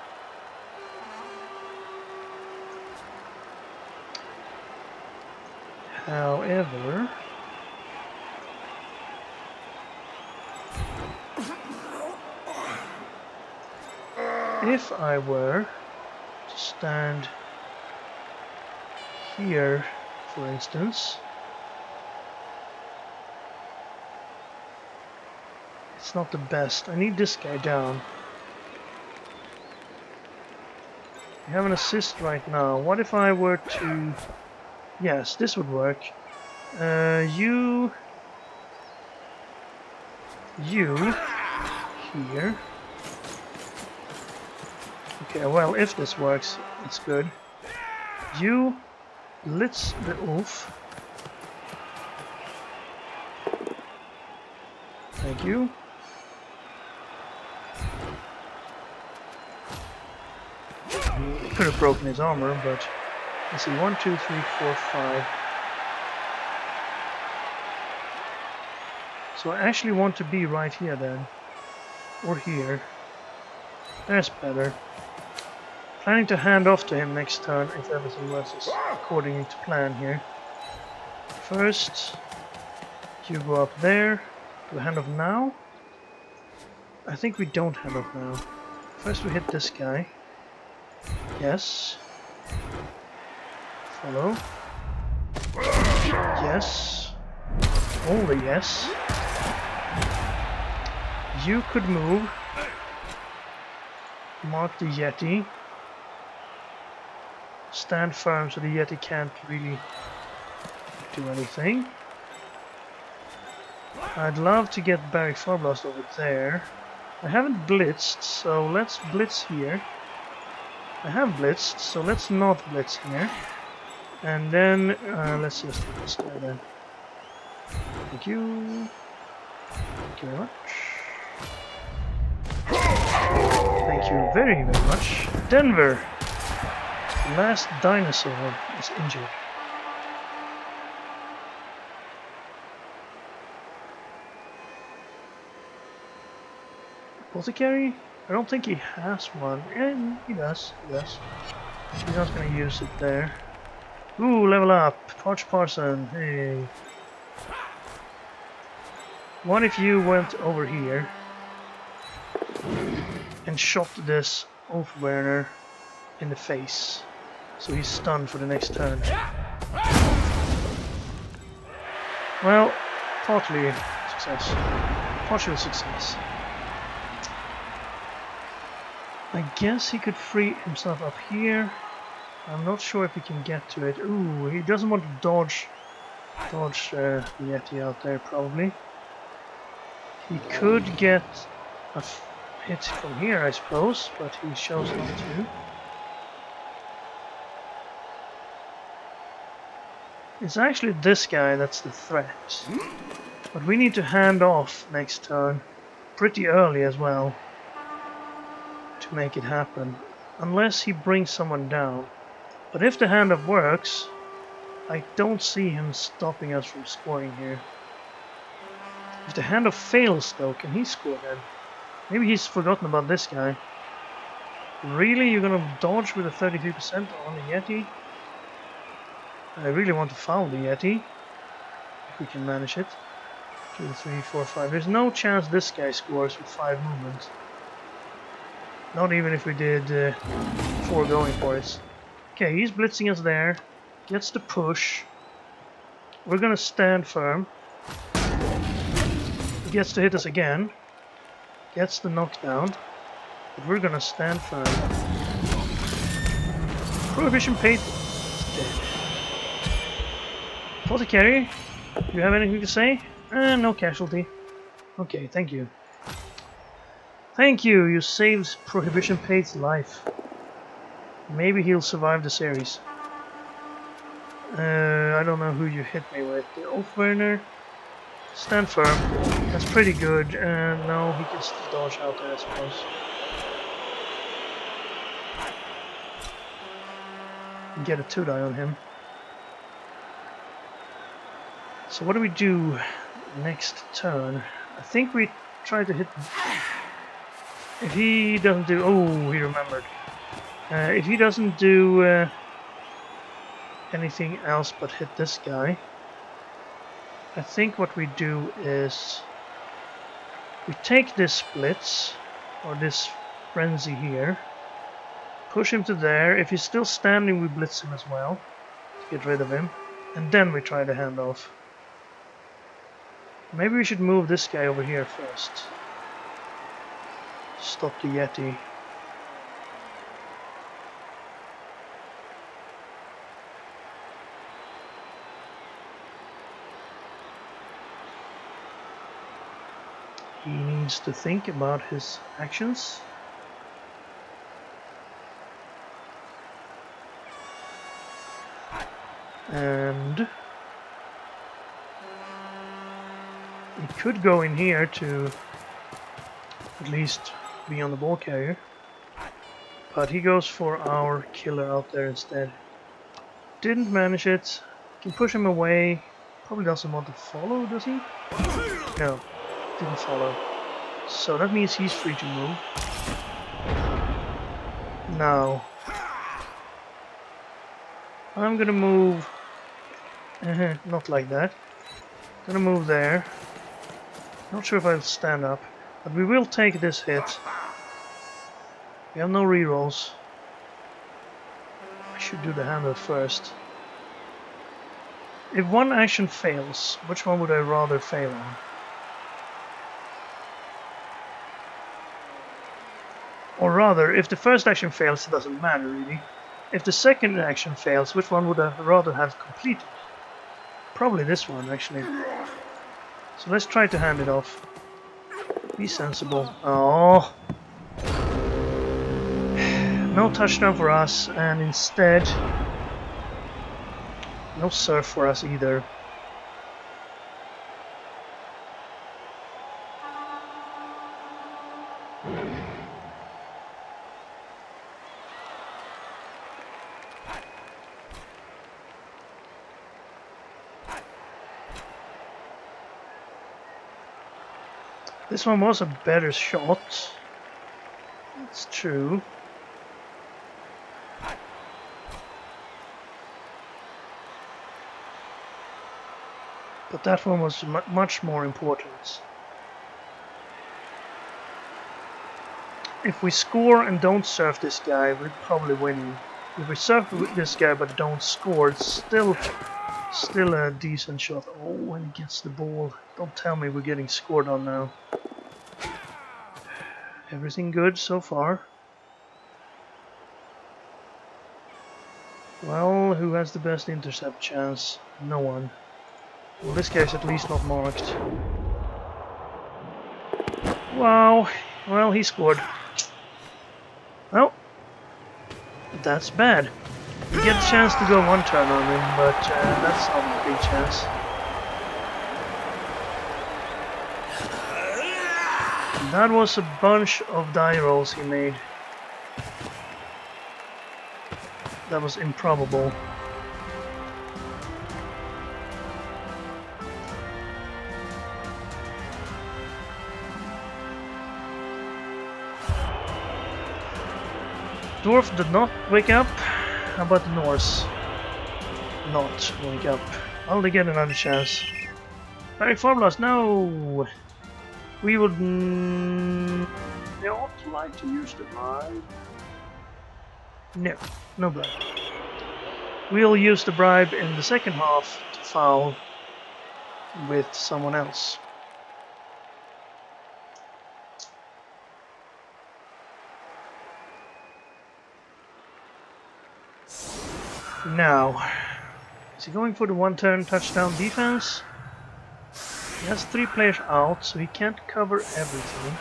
However, if I were to stand here, for instance, it's not the best. I need this guy down. I have an assist right now. What if I were to... Yes, this would work. You here. Okay, well, if this works, it's good. You blitz the oof. Thank you. Could have broken his armor, but let's see. 1, 2, 3, 4, 5. So I actually want to be right here then, or here. That's better. Planning to hand off to him next turn if everything was according to plan here. First, you go up there. Do we hand off now? I think we don't hand off now. First we hit this guy. Yes. Follow. Yes. Only yes. You could move. Mark the Yeti. Stand firm so the Yeti can't really do anything. I'd love to get Barry Farblast over there. I haven't blitzed, so let's blitz here. I have blitzed, so let's not blitz here. And then, let's just do this guy then. Thank you. Thank you very much. Thank you very, very much. Denver! The last dinosaur is injured. Apothecary? I don't think he has one. And he does. He does. He's not going to use it there. Ooh, level up. Parch Parson. Hey. What if you went over here and shot this Oathburner in the face? So he's stunned for the next turn. Well, partly success. Partial success. I guess he could free himself up here. I'm not sure if he can get to it. Ooh, he doesn't want to dodge the Yeti out there, probably. He could get a hit from here, I suppose, but he chose not to. It's actually this guy that's the threat. But we need to hand off next turn, pretty early as well, to make it happen. Unless he brings someone down. But if the handoff works, I don't see him stopping us from scoring here. If the handoff fails though, can he score then? Maybe he's forgotten about this guy. Really? You're gonna dodge with a 33% on the Yeti? I really want to foul the Yeti. If we can manage it. 2, 3, 4, 5. There's no chance this guy scores with 5 movements. Not even if we did 4 going for it. Okay, he's blitzing us there. Gets the push. We're gonna stand firm. He gets to hit us again. Gets the knockdown. But we're gonna stand firm. Prohibition paid. Dead. Apothecary, do you have anything to say? No casualty. Okay, thank you. Thank you, you saved Prohibition Paid's life. Maybe he'll survive the series. I don't know who you hit me with. The Oathburner. Stand firm. That's pretty good. No, he can still dodge out there, I suppose. Get a 2-die on him. So what do we do next turn? I think we try to hit... If he doesn't do... Oh, he remembered. If he doesn't do anything else but hit this guy, I think what we do is we take this splits, or this frenzy here, push him to there. If he's still standing, we blitz him as well to get rid of him, and then we try the handoff. Maybe we should move this guy over here first. Stop the Yeti. He needs to think about his actions. And he could go in here to at least be on the ball carrier. But he goes for our killer out there instead. Didn't manage it. Can push him away. Probably doesn't want to follow, does he? No. Didn't follow. So that means he's free to move. Now I'm gonna move not like that. Gonna move there. Not sure if I'll stand up, but we will take this hit. We have no rerolls. I should do the handle first. If one action fails, which one would I rather fail on? Or rather, if the first action fails, it doesn't matter really. If the second action fails, which one would I rather have completed? Probably this one, actually. So let's try to hand it off. Be sensible. Oh, no touchdown for us, and instead, no surf for us either. This one was a better shot. It's true. But that one was much more important. If we score and don't surf this guy, we're probably winning. If we surf this guy but don't score, it's still a decent shot. Oh, when he gets the ball. Don't tell me we're getting scored on now. Everything good so far. Well, who has the best intercept chance? No one. Well, this guy's at least not marked. Wow. Well, he scored. Well, that's bad. We get a chance to go one turn on him, but that's not a big chance. That was a bunch of die rolls he made. That was improbable. Dwarf did not wake up. How about the Norse? Not wake up. I'll get another chance. Very fabulous. No! We would not like to use the bribe. No, no bribe. We'll use the bribe in the second half to foul with someone else. Now, is he going for the one-turn touchdown defense? He has 3 players out, so he can't cover everything.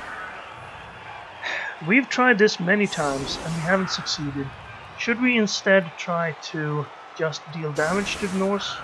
We've tried this many times and we haven't succeeded. Should we instead try to just deal damage to the Norse?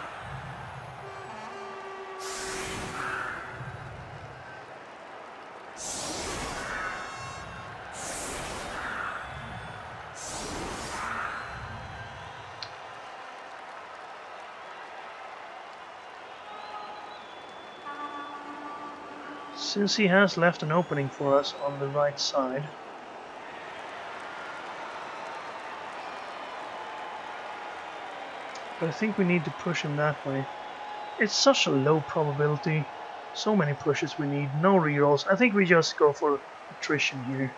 Since he has left an opening for us on the right side, but I think we need to push him that way. It's such a low probability. So many pushes we need, no rerolls. I think we just go for attrition here.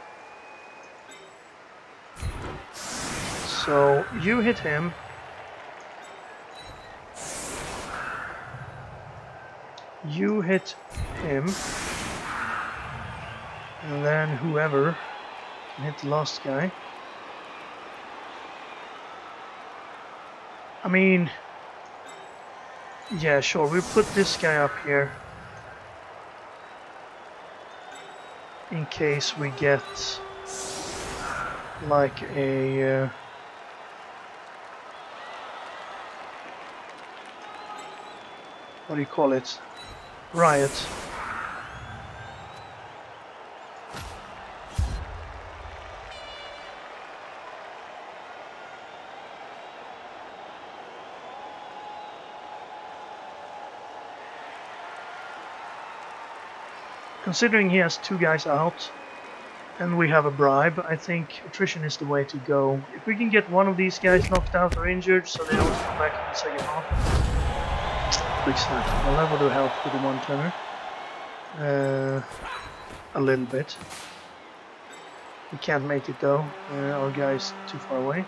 So you hit him. You hit him. And then whoever can hit the last guy. I mean, yeah, sure, we'll put this guy up here in case we get like a what do you call it? Riot. Considering he has two guys out and we have a bribe, I think attrition is the way to go. If we can get one of these guys knocked out or injured so they don't come back in the second half. Quick snap. Well, that would have helped with the one-turner. A little bit. We can't make it though. Our guy is too far away.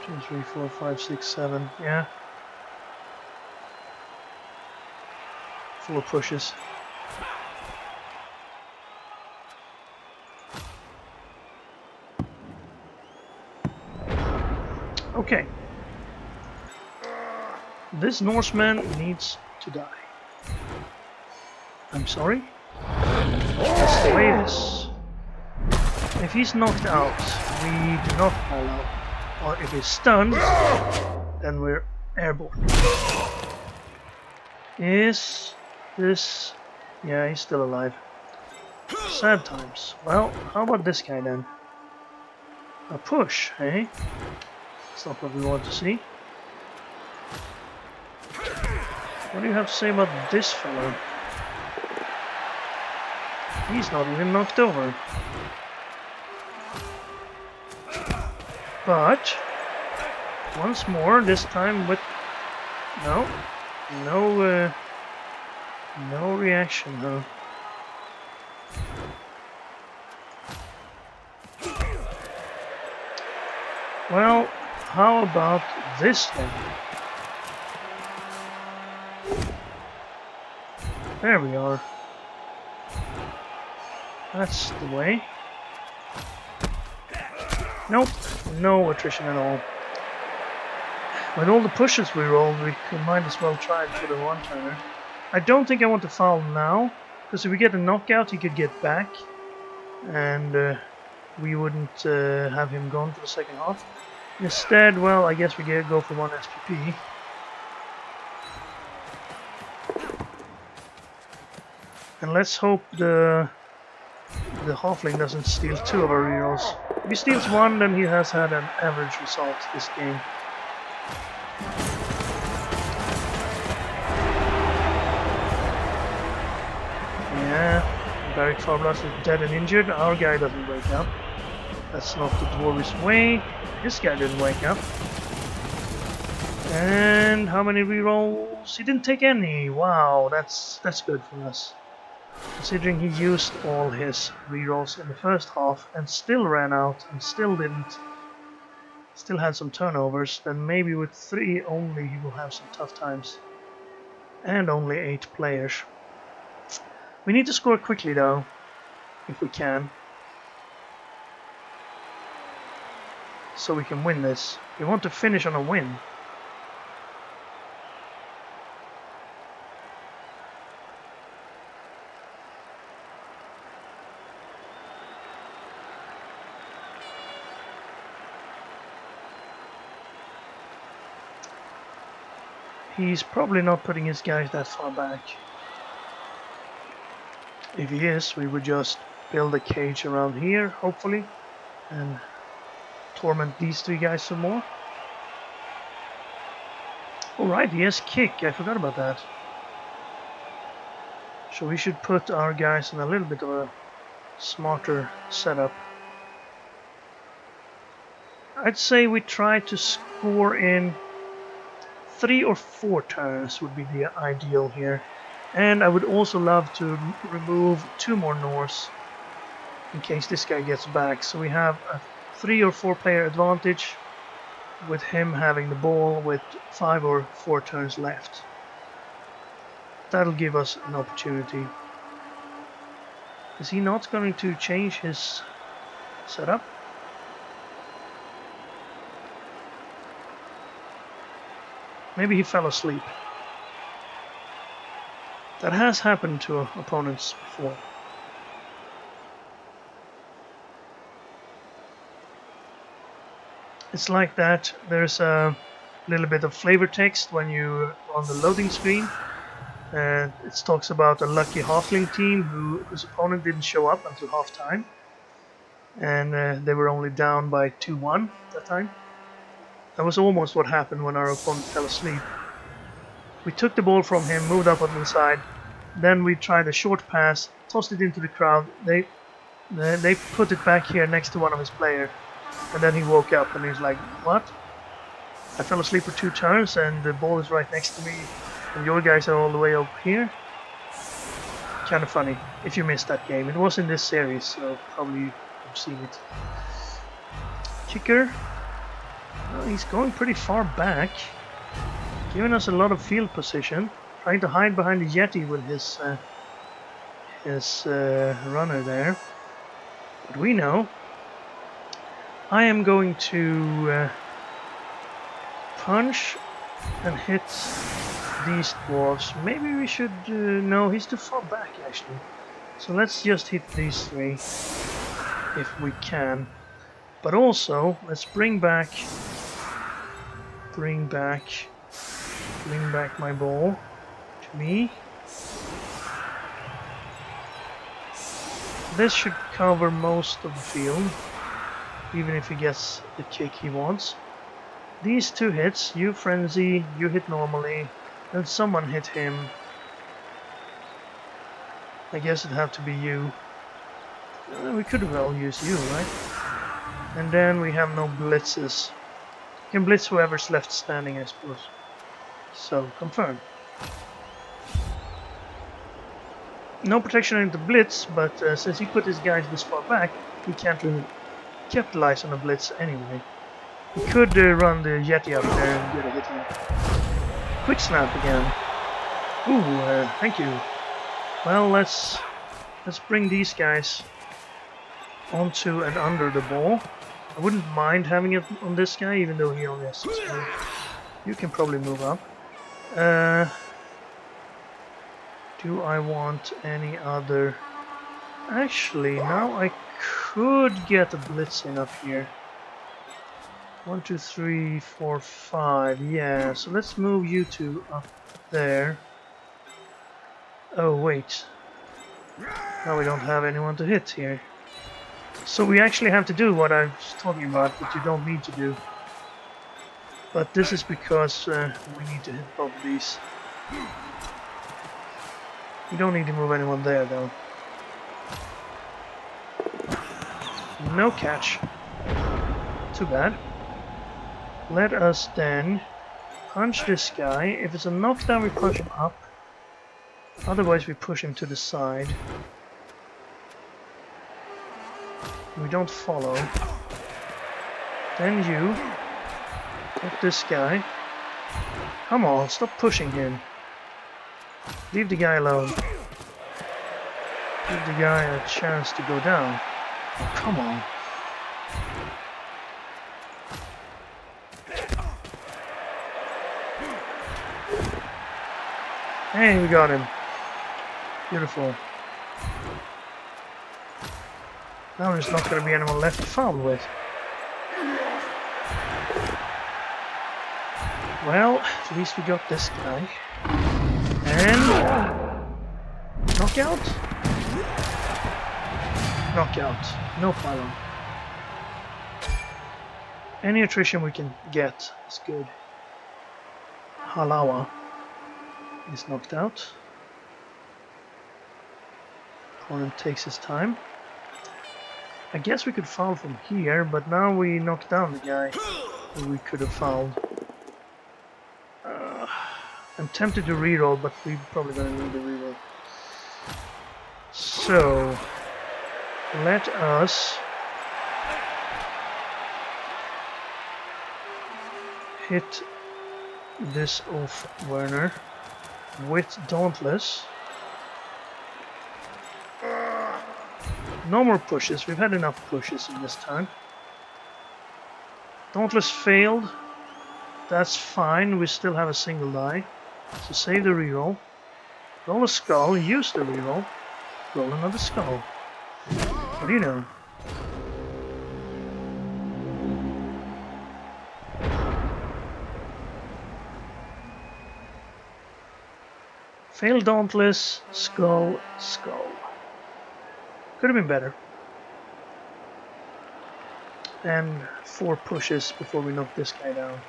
2, 3, 4, 5, 6, 7. Yeah. 4 pushes. Okay. This Norseman needs to die. I'm sorry? That's the way it is. If he's knocked out, we do not fall out. Or if he's stunned, then we're airborne. Is this... yeah, he's still alive. Sad times. Well, how about this guy then? A push, eh? That's not what we want to see. What do you have to say about this fellow? He's not even knocked over. But once more, this time with no reaction, huh? Well, how about this then? There we are. That's the way. Nope, no attrition at all. With all the pushes we rolled, we might as well try it for the one-turner. I don't think I want to foul now, because if we get a knockout, he could get back, and we wouldn't have him gone for the second half. Instead, well, I guess we go for 1 SPP. And let's hope the halfling doesn't steal 2 of our rerolls. If he steals 1, then he has had an average result this game. Yeah, Barrack Farblast is dead and injured. Our guy doesn't wake up. That's not the Dwarves' way. This guy didn't wake up. And how many rerolls? He didn't take any. Wow, that's good for us. Considering he used all his rerolls in the first half and still ran out and still had some turnovers, then maybe with 3 only he will have some tough times. And only 8 players. We need to score quickly though, if we can. So we can win this. We want to finish on a win. He's probably not putting his guys that far back. If he is, we would just build a cage around here, hopefully, and torment these 3 guys some more. right, he has kick. I forgot about that. So we should put our guys in a little bit of a smarter setup. I'd say we try to score in 3 or 4 turns would be the ideal here. And I would also love to remove 2 more Norse in case this guy gets back. So we have a 3 or 4 player advantage with him having the ball with 5 or 4 turns left. That'll give us an opportunity. Is he not going to change his setup? Maybe he fell asleep. That has happened to opponents before. It's like that. There's a little bit of flavor text when you on the loading screen. It talks about a lucky halfling team whose opponent didn't show up until half time. And they were only down by 2-1 that time. That was almost what happened when our opponent fell asleep. We took the ball from him, moved up on the side, then we tried a short pass, tossed it into the crowd. They put it back here next to one of his players, and then he woke up and he's like, "What? I fell asleep for 2 turns and the ball is right next to me, and your guys are all the way over here." Kind of funny if you missed that game. It was in this series, so probably you've seen it. Kicker. Well, he's going pretty far back, giving us a lot of field position, trying to hide behind the Yeti with his runner there. But we know I am going to punch and hit these dwarves. Maybe we should... no, he's too far back actually. So let's just hit these 3 if we can. But also, let's bring back my ball to me. This should cover most of the field, even if he gets the kick he wants. These 2 hits, you frenzy, you hit normally, then someone hit him. I guess it'd have to be you. We could have well used you, right? And then we have no blitzes. You can blitz whoever's left standing, I suppose. So, confirm. No protection into blitz, but since he put his guys this far back, he can't really capitalize on a blitz anyway. He could run the Yeti up there and get a hit in. Quick snap again. Ooh, thank you. Well, let's bring these guys onto and under the ball. I wouldn't mind having it on this guy, even though he only has 6 moves. You can probably move up. Do I want any other... Actually, now I could get a blitz in up here. 1, 2, 3, 4, 5. Yeah, so let's move you 2 up there. Oh, wait. Now we don't have anyone to hit here. So we actually have to do what I was talking about, but you don't need to do. But this is because we need to hit both of these. You don't need to move anyone there, though. No catch. Too bad. Let us then punch this guy. If it's a knockdown, we push him up. Otherwise, we push him to the side. We don't follow. Then you hit this guy. Come on, stop pushing him. Leave the guy alone. Give the guy a chance to go down. Oh, come on. Hey, we got him. Beautiful. Now there's not going to be anyone left to foul with. Well, at least we got this guy. And... knockout? Knockout. No pylon. Any attrition we can get is good. Halawa is knocked out. Opponent takes his time. I guess we could foul from here, but now we knocked down the guy who we could have fouled. I'm tempted to reroll, but we're probably going to need a reroll. So, let us hit this off Werner with Dauntless. No more pushes, we've had enough pushes in this time. Dauntless failed, that's fine, we still have a single die. So save the reroll. Roll a skull, use the reroll. Roll another skull. What do you know? Fail Dauntless, skull, skull. Could have been better. And 4 pushes before we knock this guy down.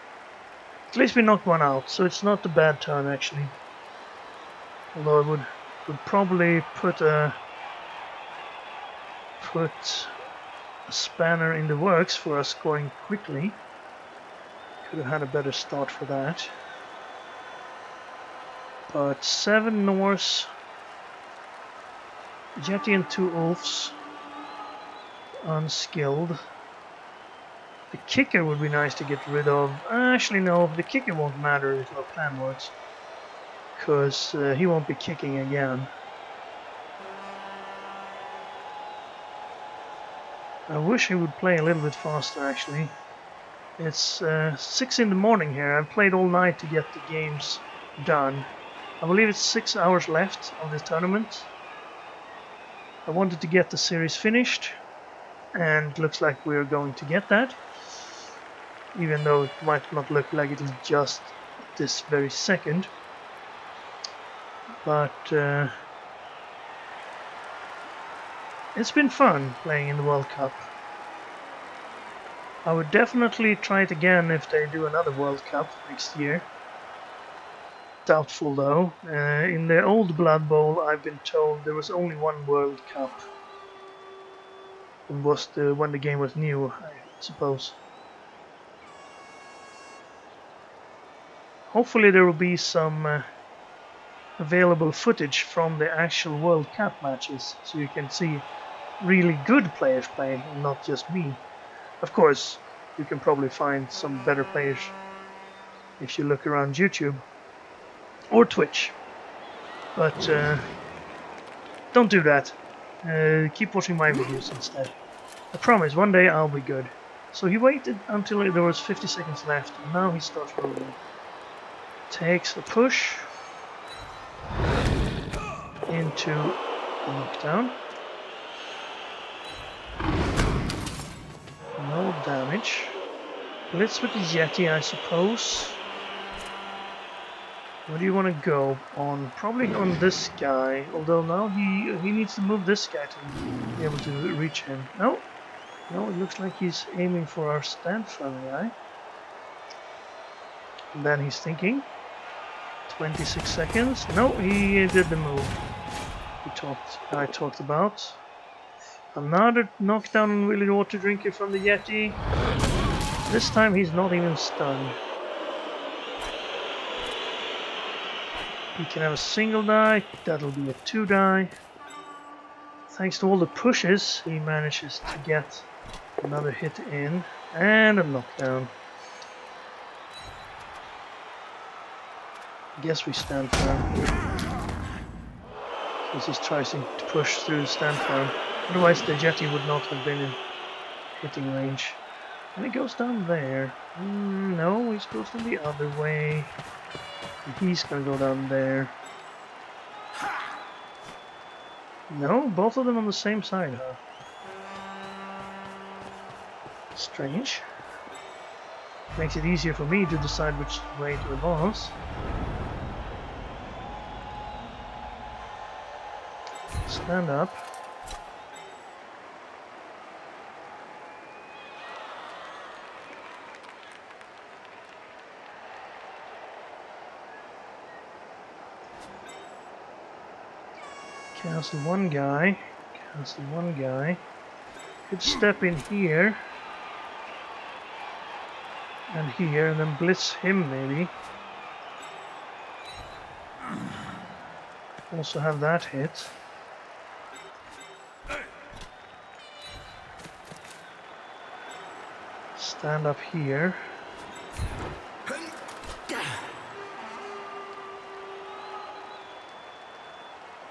At least we knocked one out, so it's not a bad turn actually. Although I would probably put a spanner in the works for us scoring quickly. Could have had a better start for that. But 7 Norse, Jetty and 2 Ulfs, unskilled. The kicker would be nice to get rid of. Actually no, the kicker won't matter if our plan works. Because he won't be kicking again. I wish he would play a little bit faster actually. It's 6 in the morning here. I've played all night to get the games done. I believe it's 6 hours left of this tournament. I wanted to get the series finished, and looks like we're going to get that. Even though it might not look like it is just this very second. But it's been fun playing in the World Cup. I would definitely try it again if they do another World Cup next year. Doubtful though. In the old Bloodbowl, I've been told there was only one World Cup. It was when the game was new, I suppose. Hopefully there will be some available footage from the actual World Cup matches, so you can see really good players play, and not just me. Of course, you can probably find some better players if you look around YouTube or Twitch, but don't do that. Keep watching my videos instead. I promise, one day I'll be good. So he waited until there was 50 seconds left, and now he starts rolling. Takes a push into a knockdown. No damage. Blitz with the Yeti, I suppose. Where do you want to go? On probably on this guy. Although now he needs to move this guy to be able to reach him. No, no, it looks like he's aiming for our stand firm guy. And then he's thinking. 26 seconds. No, he did the move. I talked about. Another knockdown on Willy the Water Drinker from the Yeti. This time he's not even stunned. He can have a single die, that'll be a 2 die. Thanks to all the pushes, he manages to get another hit in, and a knockdown. Guess we stand firm. Because he tries to push through the stand firm. Otherwise the Jetty would not have been in hitting range. And he goes down there. No, he goes from the other way. He's gonna go down there. No, both of them on the same side, huh? Strange. Makes it easier for me to decide which way to advance. Stand up. Cancel one guy. Cancel one guy. Could step in here. And here, and then blitz him maybe. Also have that hit. Stand up here.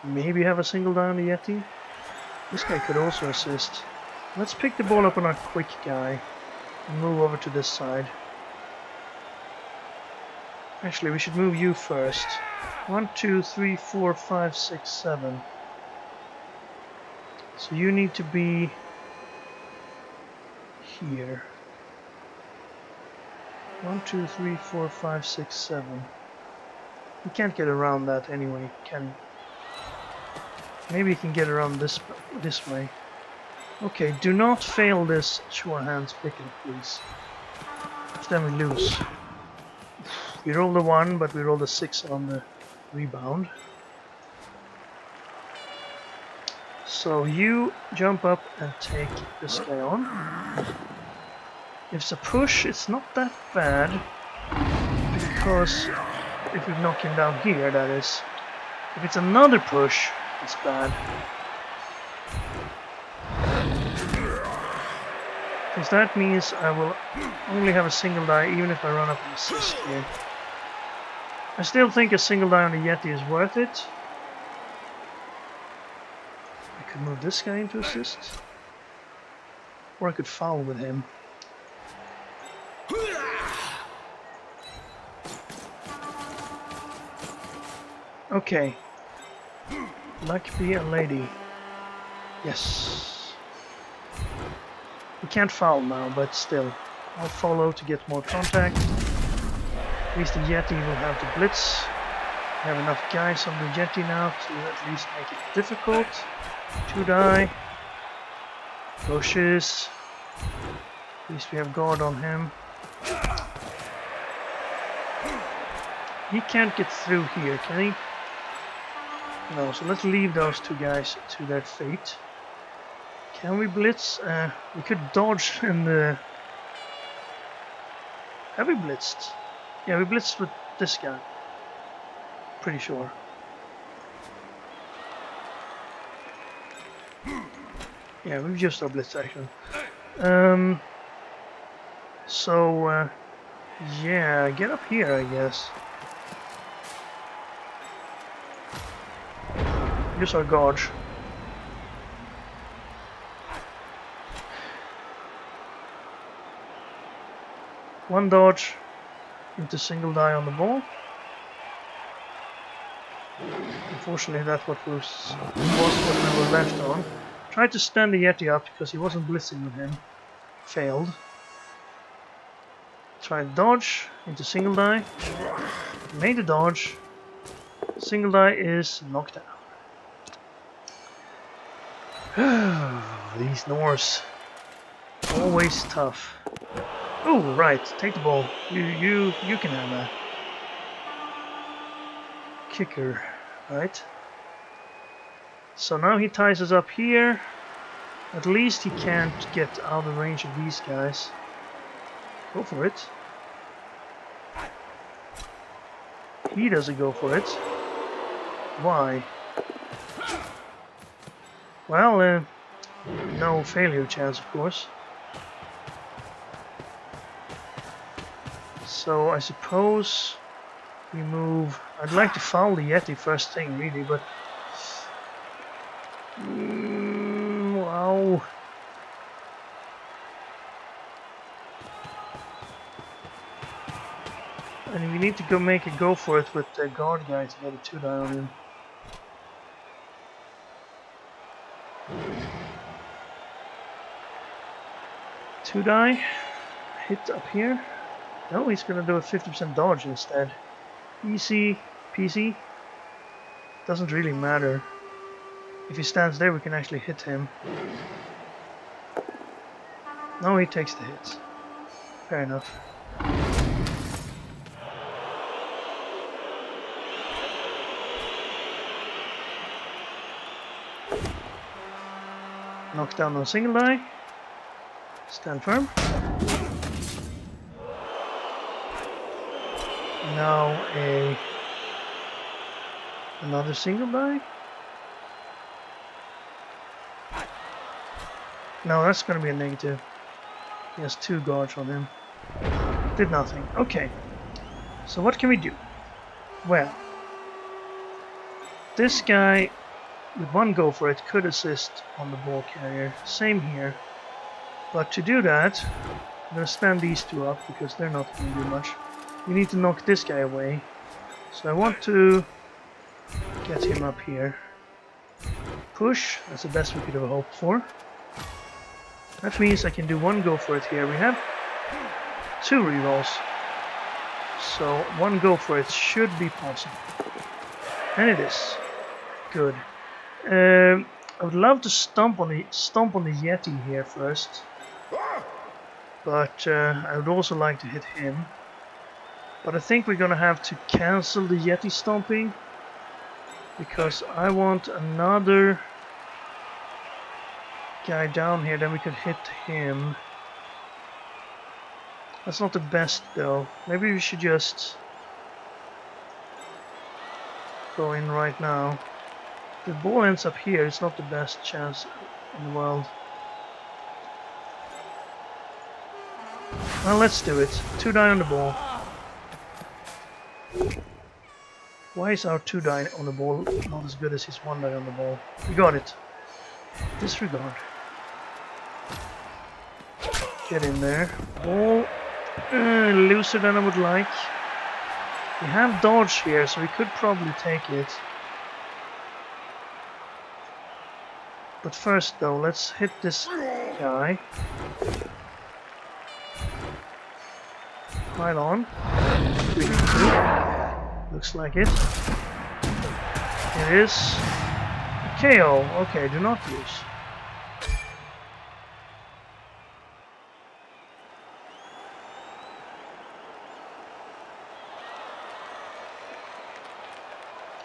Maybe have a single die on the Yeti. This guy could also assist. Let's pick the ball up on our quick guy and move over to this side. Actually, we should move you first. 1, 2, 3, 4, 5, 6, 7. So you need to be here. 1, 2, 3, 4, 5, 6, 7. You can't get around that anyway, can you? Maybe you can get around this way. Okay, do not fail this sure hands picking, please. Then we lose. We rolled a 1, but we rolled a 6 on the rebound. So you jump up and take this guy on. If it's a push, it's not that bad, because if we knock him down here, that is. If it's another push, it's bad. Because that means I will only have a single die even if I run up an assist here. I still think a single die on the Yeti is worth it. I could move this guy into assist. Or I could foul with him. Okay. Luck be a lady. Yes. We can't foul now, but still. I'll follow to get more contact. At least the Yeti will have to blitz. We have enough guys on the Yeti now to at least make it difficult. 2 die. Bushes. At least we have guard on him. He can't get through here, can he? No, so let's leave those 2 guys to their fate. Can we blitz? We could dodge in the... Have we blitzed? Yeah, we blitzed with this guy. Pretty sure. Yeah, we've used our blitz actually. Yeah, get up here, I guess. Use our gauge. One dodge into single die on the ball. Unfortunately, that's what was what we were left on. Tried to stand the Yeti up because he wasn't blitzing with him. Failed. Tried dodge into single die. Made the dodge. Single die is knocked down. These Norse. Always tough. Oh, right. Take the ball. You can have that. Kicker. Right. So now he ties us up here. At least he can't get out of range of these guys. Go for it. He doesn't go for it. Why? Well, no failure chance, of course. So I suppose we move... I'd like to foul the Yeti first thing, really, but... wow. And we need to go make a go for it with the guard guy to get a 2 die on him. Two die. Hit up here. No, he's gonna do a 50% dodge instead. Easy peasy. Doesn't really matter. If he stands there, we can actually hit him. No, he takes the hits. Fair enough. Knock down on single die. Stand firm. Now another single die. No, that's going to be a negative. He has 2 guards on him. Did nothing. Okay. So what can we do? Well, this guy with 1 go for it could assist on the ball carrier. Same here. But to do that, I'm going to stand these 2 up because they're not going to do much. We need to knock this guy away. So I want to get him up here. Push, that's the best we could have hoped for. That means I can do 1 go for it here. We have 2 rerolls. So 1 go for it should be possible. And it is. Good. I would love to stomp on the Yeti here first. But I would also like to hit him. But I think we're gonna have to cancel the Yeti stomping. Because I want another guy down here, then we could hit him. That's not the best though. Maybe we should just go in right now. If the ball ends up here, it's not the best chance in the world. Well, let's do it. 2 die on the ball. Why is our 2 die on the ball not as good as his 1 die on the ball? We got it. Disregard. Get in there. Ball. Looser than I would like. We have dodge here, so we could probably take it. But first though, let's hit this guy. Right on. Looks like it. It is KO. Okay, do not lose.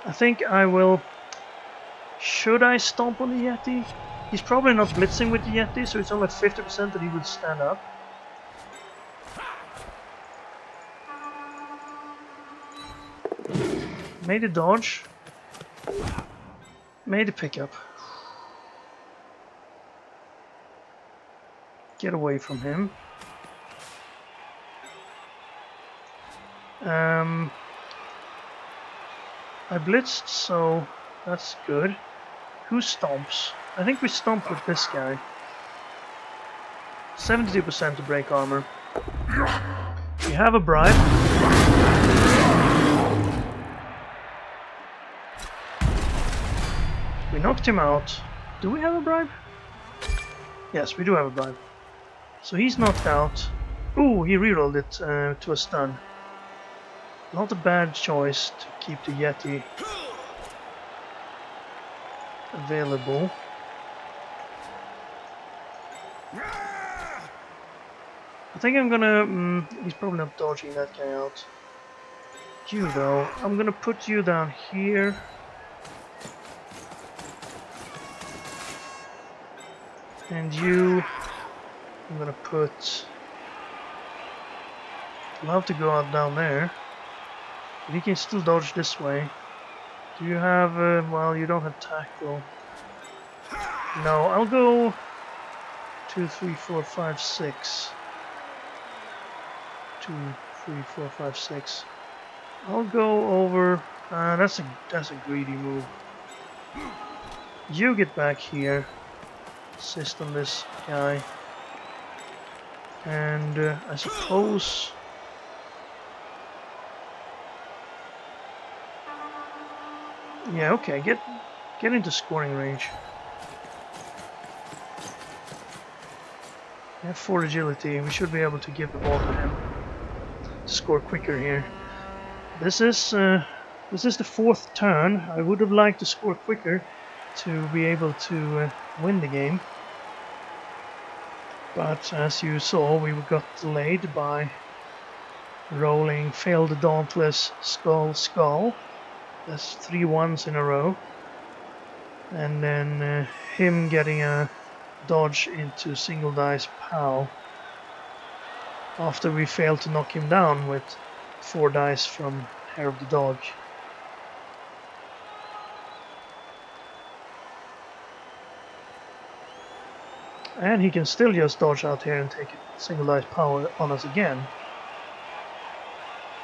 I think I will... Should I stomp on the Yeti? He's probably not blitzing with the Yeti, so it's only 50% that he would stand up. Made a dodge. Made a pickup. Get away from him. I blitzed, so that's good. Who stomps? I think we stomp with this guy. 72% to break armor. We have a bribe. We knocked him out. Do we have a bribe? Yes, we do have a bribe. So he's knocked out. Ooh, he rerolled it to a stun. Not a bad choice to keep the Yeti available. I think I'm gonna... he's probably not dodging that guy out. You though, I'm gonna put you down here. And you... I'm gonna put... I'd love to go out down there. But he can still dodge this way. Do you have... well, you don't have tackle. No, I'll go... 2, 3, 4, 5, 6. 2, 3, 4, 5, 6. I'll go over... that's a greedy move. You get back here. Assist on this guy. And I suppose... Yeah, okay, get into scoring range. We have 4 agility, we should be able to give the ball to him to score quicker here. This is the 4th turn. I would have liked to score quicker to be able to win the game. But as you saw, we got delayed by rolling Fail the Dauntless Skull Skull. That's 3 ones in a row. And then him getting a dodge into single dice POW after we failed to knock him down with 4 dice from Hair of the Dog. And he can still just dodge out here and take a single dice power on us again.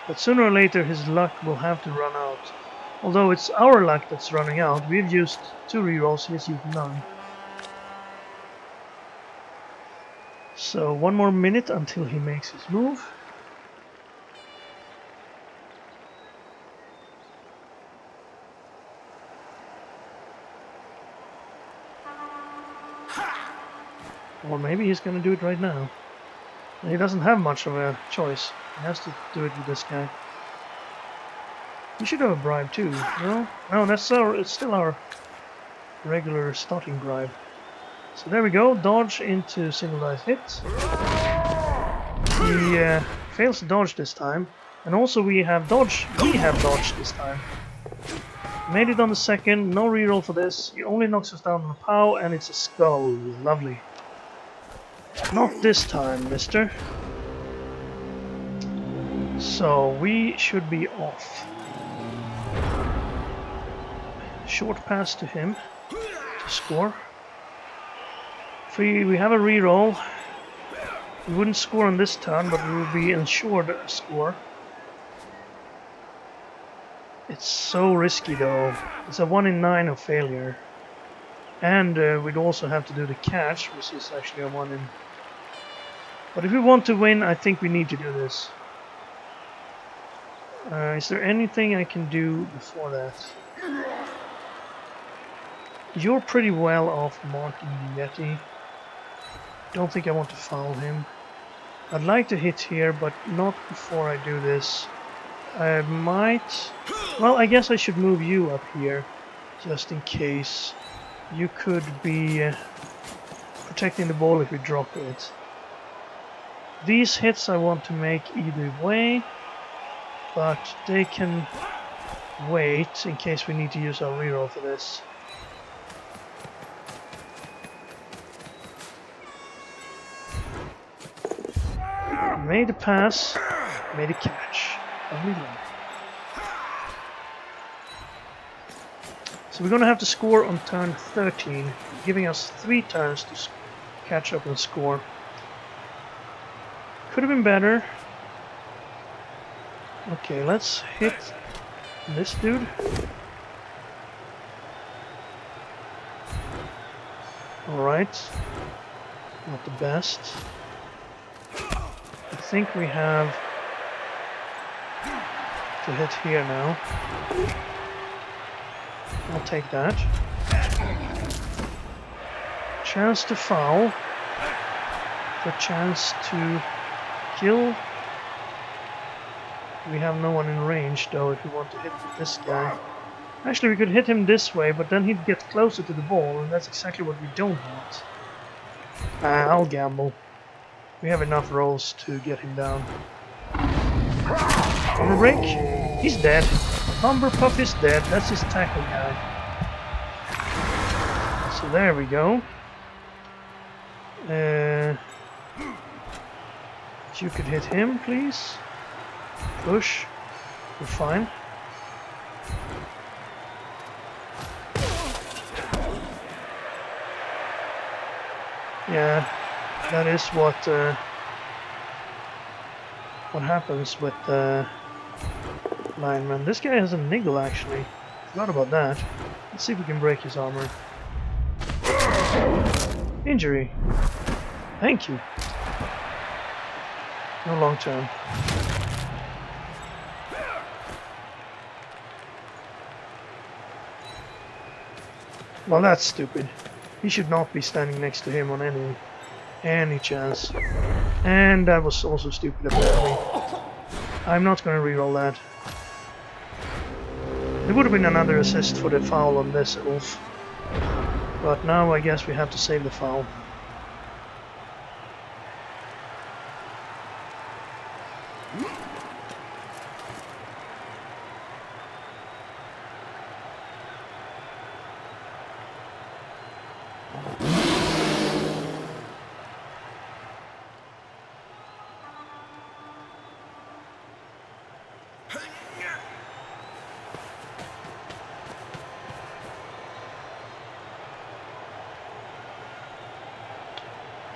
But sooner or later his luck will have to run out. Although it's our luck that's running out, we've used 2 rerolls, he's used none. So 1 more minute until he makes his move. Or maybe he's gonna do it right now. He doesn't have much of a choice. He has to do it with this guy. We should have a bribe too, no? No, it's still our regular starting bribe. So there we go, dodge into single dice hit. He fails to dodge this time. And also we have dodged this time. Made it on the second, no reroll for this. He only knocks us down on a POW and it's a skull. Lovely. Not this time, mister. So we should be off. Short pass to him to score. We have a reroll. We wouldn't score on this turn, but we would be ensured a score. It's so risky though. It's a 1 in 9 of failure. And we'd also have to do the catch, which is actually a 1 in... But if we want to win, I think we need to do this. Is there anything I can do before that? You're pretty well off marking the Yeti. Don't think I want to foul him. I'd like to hit here, but not before I do this. I might... Well, I guess I should move you up here, just in case. You could be protecting the ball if we drop it. These hits I want to make either way, but they can wait in case we need to use our reroll for this. Made a pass, made a catch. Lovely, lovely. So we're going to have to score on turn 13, giving us 3 turns to catch up and score. Could have been better. Okay, let's hit this dude. Alright. Not the best. I think we have to hit here now. I'll take that. Chance to foul. The chance to kill. We have no one in range though if we want to hit this guy. Actually we could hit him this way, but then he'd get closer to the ball and that's exactly what we don't want. I'll gamble. We have enough rolls to get him down. Armor break? He's dead. Humberpuff is dead. That's his tackle guy. So there we go. You could hit him, please. Push. We're fine. Yeah, that is what happens with lineman. This guy has a niggle actually. Forgot about that. Let's see if we can break his armor. Injury. Thank you. No long term. Well, that's stupid. He should not be standing next to him on any chance. And that was also stupid apparently. I'm not going to reroll that. There would have been another assist for the foul on this Ulf. But now I guess we have to save the foul.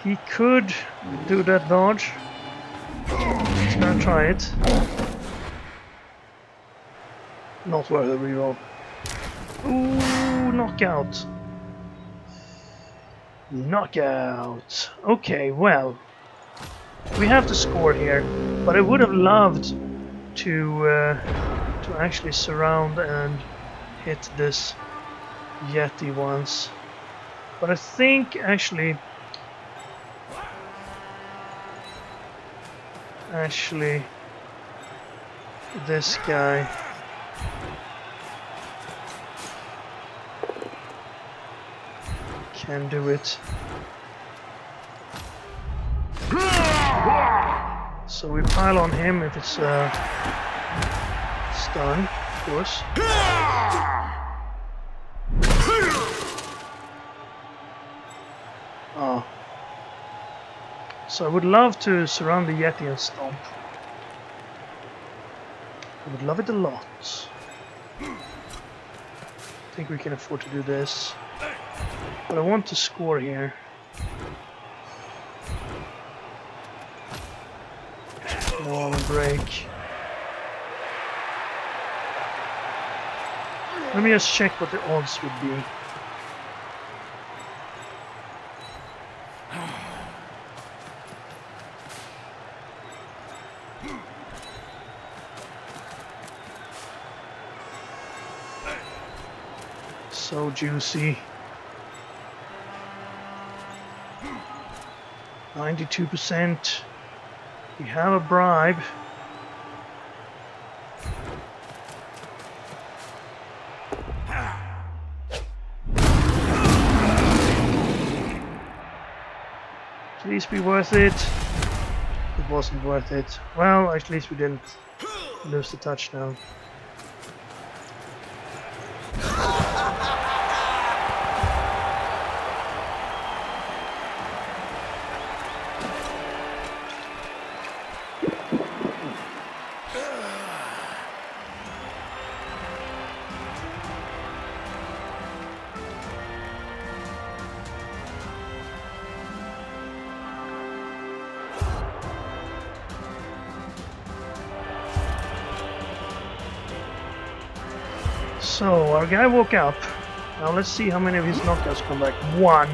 He could do that dodge. Let's gonna try it. Not worth a reroll. Ooh, knockout. Knockout. Okay, well, we have to score here, but I would have loved to actually surround and hit this Yeti once. But I think actually this guy can do it. So we pile on him if it's stun, of course. Oh. So I would love to surround the Yeti and stomp. I would love it a lot. I think we can afford to do this. But I want to score here. No armor break. Let me just check what the odds would be. So juicy. 92%. We have a bribe. Please be worth it. It wasn't worth it. Well, at least we didn't lose the touchdown. So, our guy woke up. Now let's see how many of his knockouts come back. 1.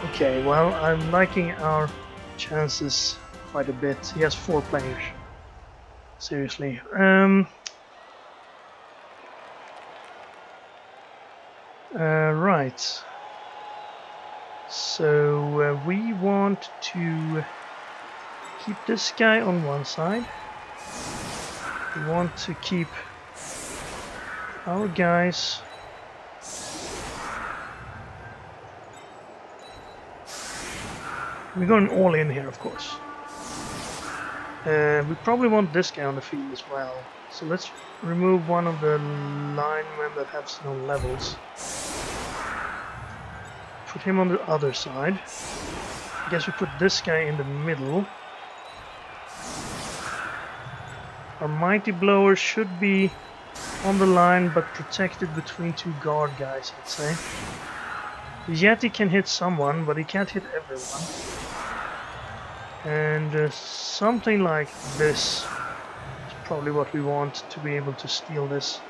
Okay, well, I'm liking our chances quite a bit. He has 4 players. Seriously. Right. So, we want to keep this guy on one side. We want to keep our guys we're going all in here, of course. We probably want this guy on the field as well. So let's remove one of the linemen that have no levels. Put him on the other side. I guess we put this guy in the middle. Our mighty blower should be on the line but protected between 2 guard guys, I'd say. The Yeti can hit someone, but he can't hit everyone. And something like this is probably what we want to be able to steal this.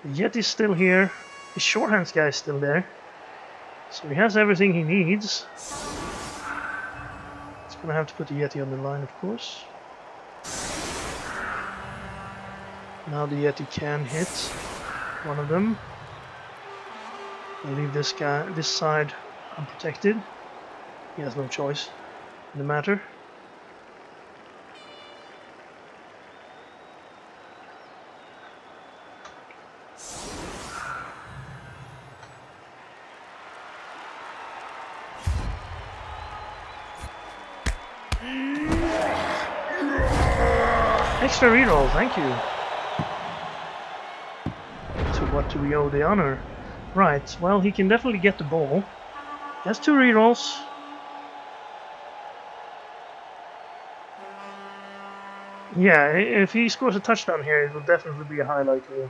The Yeti's still here. The shorthands guy is still there. So he has everything he needs. It's gonna have to put the Yeti on the line, of course. Now the Yeti can hit one of them. I'll leave this side unprotected. He has no choice in the matter. Extra reroll, thank you. To what do we owe the honor? Right, well, he can definitely get the ball. He has 2 rerolls. Yeah, if he scores a touchdown here, it will definitely be a highlight reel.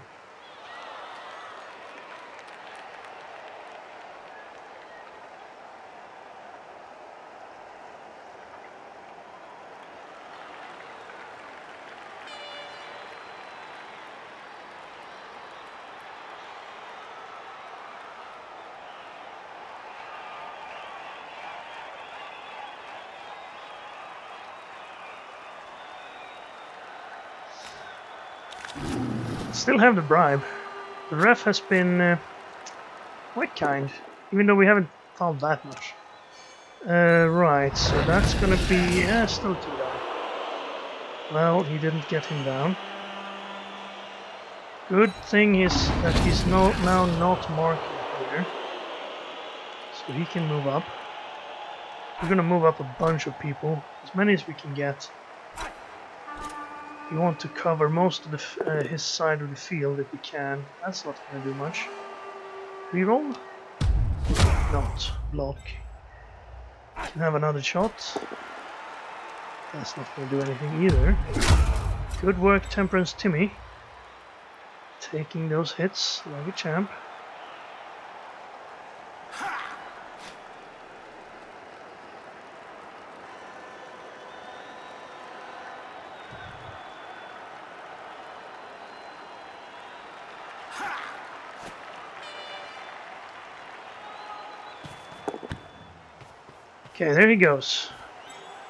Still have the bribe. The ref has been quite kind, even though we haven't found that much. Right, so that's gonna be still 2 down. Well, he didn't get him down. Good thing is that he's now not marking here, so he can move up. We're gonna move up a bunch of people, as many as we can get. We want to cover most of the his side of the field if we can. That's not gonna do much. Reroll? Not. Block. Can have another shot. That's not gonna do anything either. Good work, Temperance Timmy. Taking those hits like a champ. Okay, there he goes.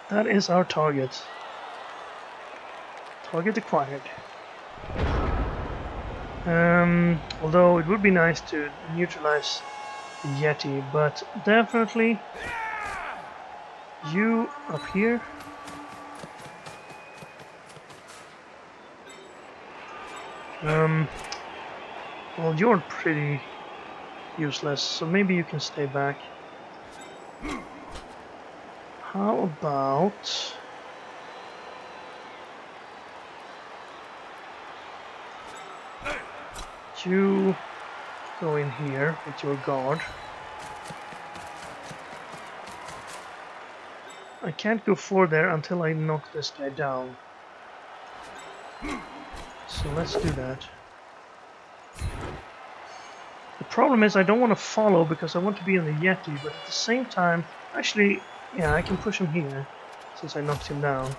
That is our target. Target acquired. Although it would be nice to neutralize the Yeti, but definitely you up here. Well, you're pretty useless, so maybe you can stay back. How about you go in here with your guard? I can't go forward there until I knock this guy down. So let's do that. The problem is I don't want to follow because I want to be on the Yeti, but at the same time, actually, yeah, I can push him here since I knocked him down.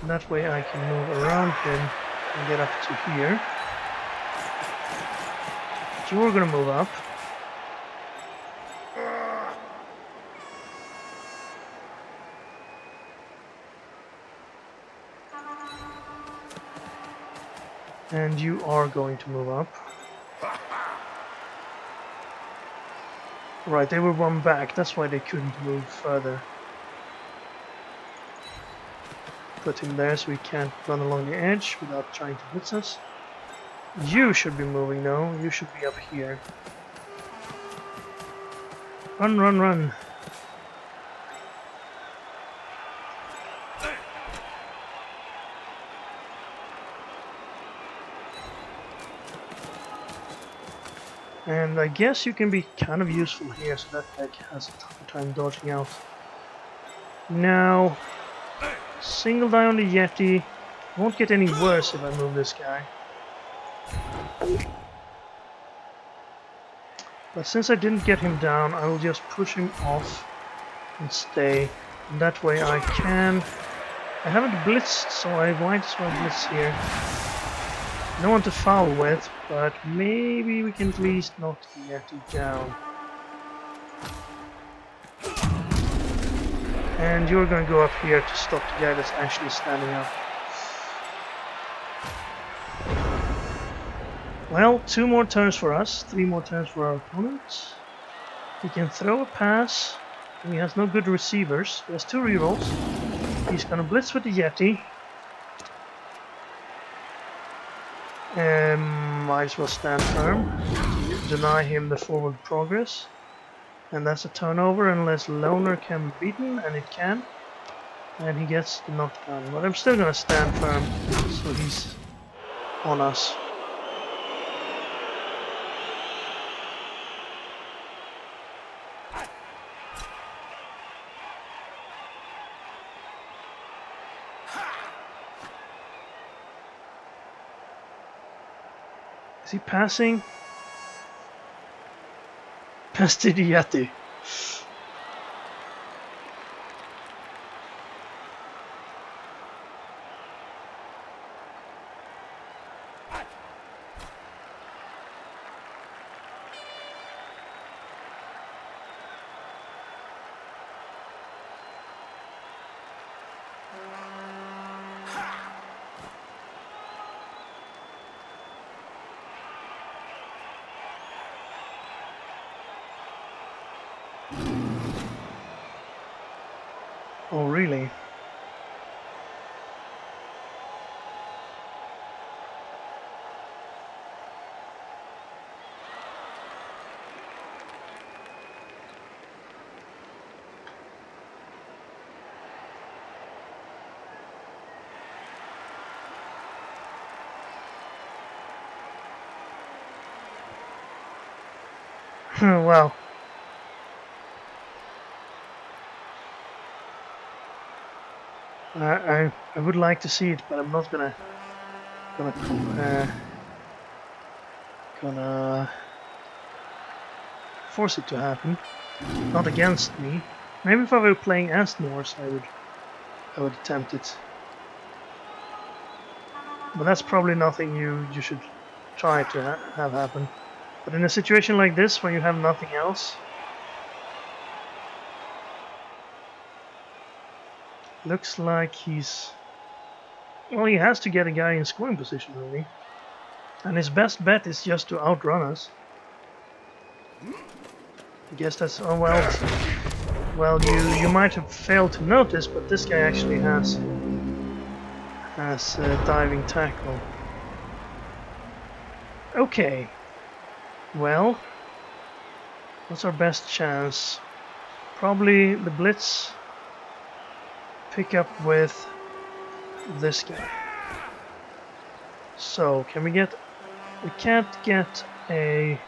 And that way I can move around him and get up to here. You're gonna move up. And you are going to move up. Right, they were one back, that's why they couldn't move further. Put him there so he can't run along the edge without trying to blitz us. You should be moving now, you should be up here. Run, run, run. And I guess you can be kind of useful here so that deck has a tougher time dodging out. Now, single die on the Yeti. Won't get any worse if I move this guy. But since I didn't get him down, I will just push him off and stay. And that way I can... I haven't blitzed, so I might as well blitz here. No one to foul with, but maybe we can at least knock the Yeti down. And you're gonna go up here to stop the guy that's actually standing up. Well, 2 more turns for us, 3 more turns for our opponent. He can throw a pass, and he has no good receivers. He has 2 rerolls. He's gonna blitz with the Yeti. Might as well stand firm, deny him the forward progress, and that's a turnover unless Loner can be beaten, and it can, and he gets the knockdown. But I'm still gonna stand firm, so he's on us. Is he passing? Past the Yeti. Oh, really? Wow. I would like to see it, but I'm not gonna force it to happen. Not against me. Maybe if I were playing as Norse, I would attempt it. But that's probably nothing you should try to have happen. But in a situation like this, when you have nothing else, looks like he's... Well, he has to get a guy in scoring position, really. And his best bet is just to outrun us. I guess that's... Oh, well, you might have failed to notice, but this guy actually has diving tackle. Okay. Well, what's our best chance? Probably the blitz. Pick up with this guy. So, can we get... We can't get a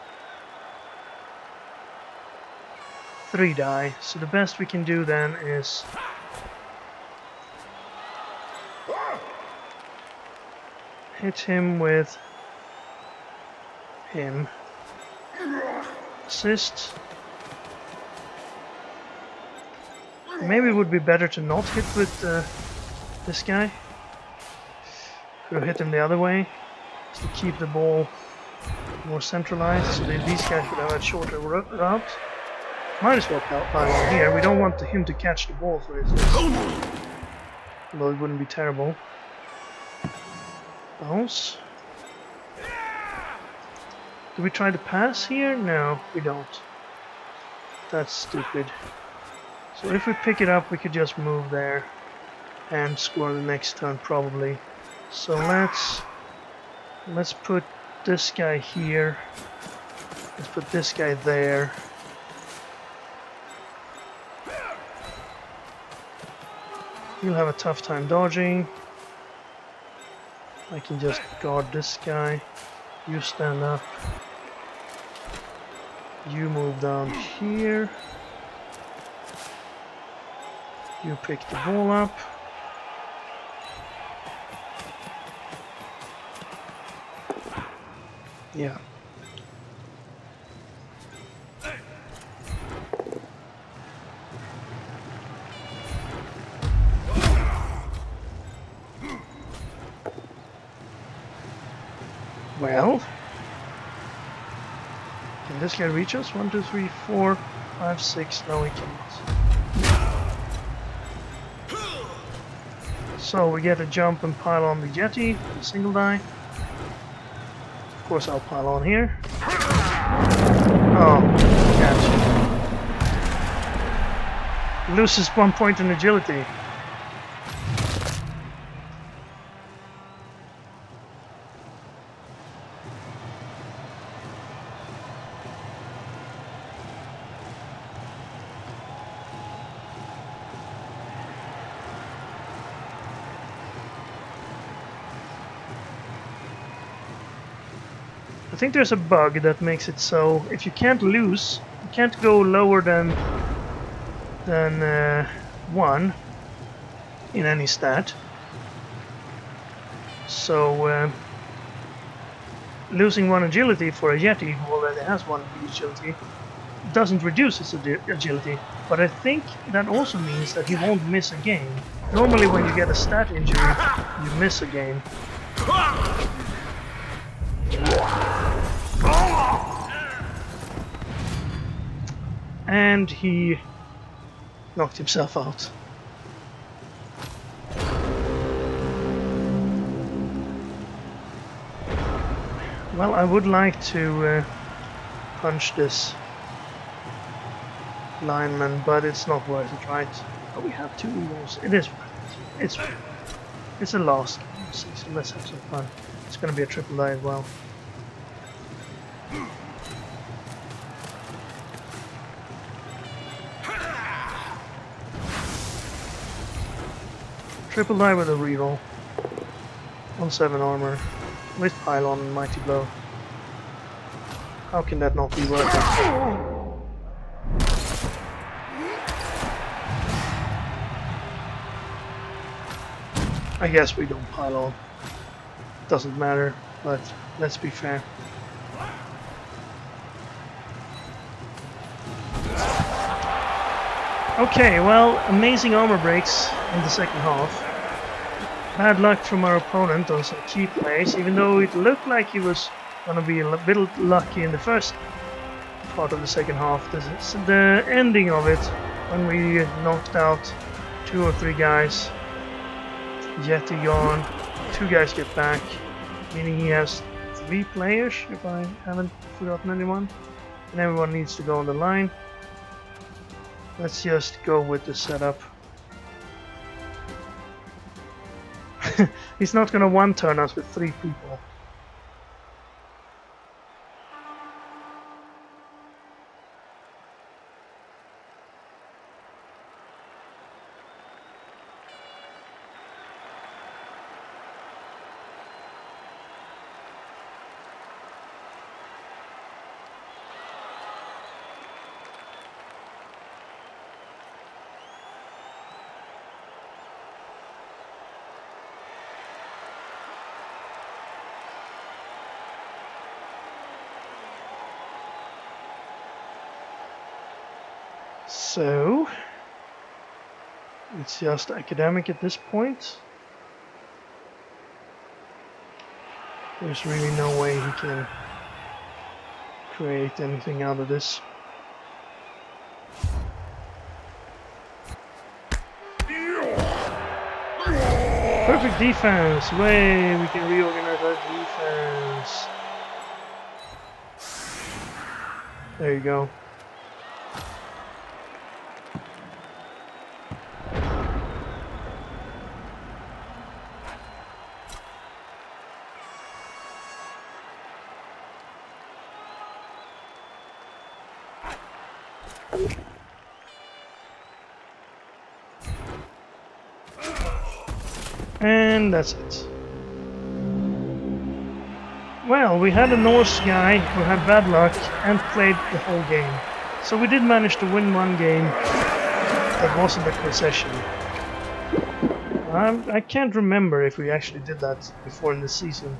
3 die, so the best we can do then is hit him with him. Assist. Maybe it would be better to not hit with this guy. Could have hit him the other way, just to keep the ball more centralized, so that these guys could have a shorter route. Might as well pile on here. We don't want him to catch the ball, for instance. Although it wouldn't be terrible. Bounce. Do we try to pass here? No, we don't. That's stupid. So if we pick it up, we could just move there and score the next turn, probably. So let's put this guy here. Let's put this guy there. You'll have a tough time dodging. I can just guard this guy. You stand up. You move down here. You pick the ball up. Yeah. Well, can this guy reach us? 1, 2, 3, 4, 5, 6. No, he can't. So we get a jump and pile on the Yeti, the single die. Of course, I'll pile on here. Oh, catch. Loses 1 point in agility. I think there's a bug that makes it so if you can't lose, you can't go lower than 1 in any stat. So losing 1 agility for a Yeti who already has 1 agility doesn't reduce his agility, but I think that also means that he won't miss a game. Normally when you get a stat injury, you miss a game. And he knocked himself out. Well, I would like to punch this lineman, but it's not worth it, right? Oh, we have 2 evils. It is worth it. It's a last game, so let's have some fun. It's going to be a triple die as well. Triple die with a reroll. 1/7 armor. With pylon and mighty blow. How can that not be worth it? I guess we don't pylon. Doesn't matter, but let's be fair. Okay, well, amazing armor breaks in the second half. Bad luck from our opponent on some key plays, even though it looked like he was gonna be a bit lucky in the first part of the second half. This is the ending of it, when we knocked out 2 or 3 guys. Yeti gone, 2 guys get back, meaning he has 3 players, if I haven't forgotten anyone. And everyone needs to go on the line. Let's just go with the setup. He's not gonna one-turn us with 3 people. So, it's just academic at this point. There's really no way he can create anything out of this. Perfect defense! Way we can reorganize our defense. There you go. And that's it. Well, we had a Norse guy who had bad luck and played the whole game. So we did manage to win 1 game that wasn't a concession. I can't remember if we actually did that before in the season,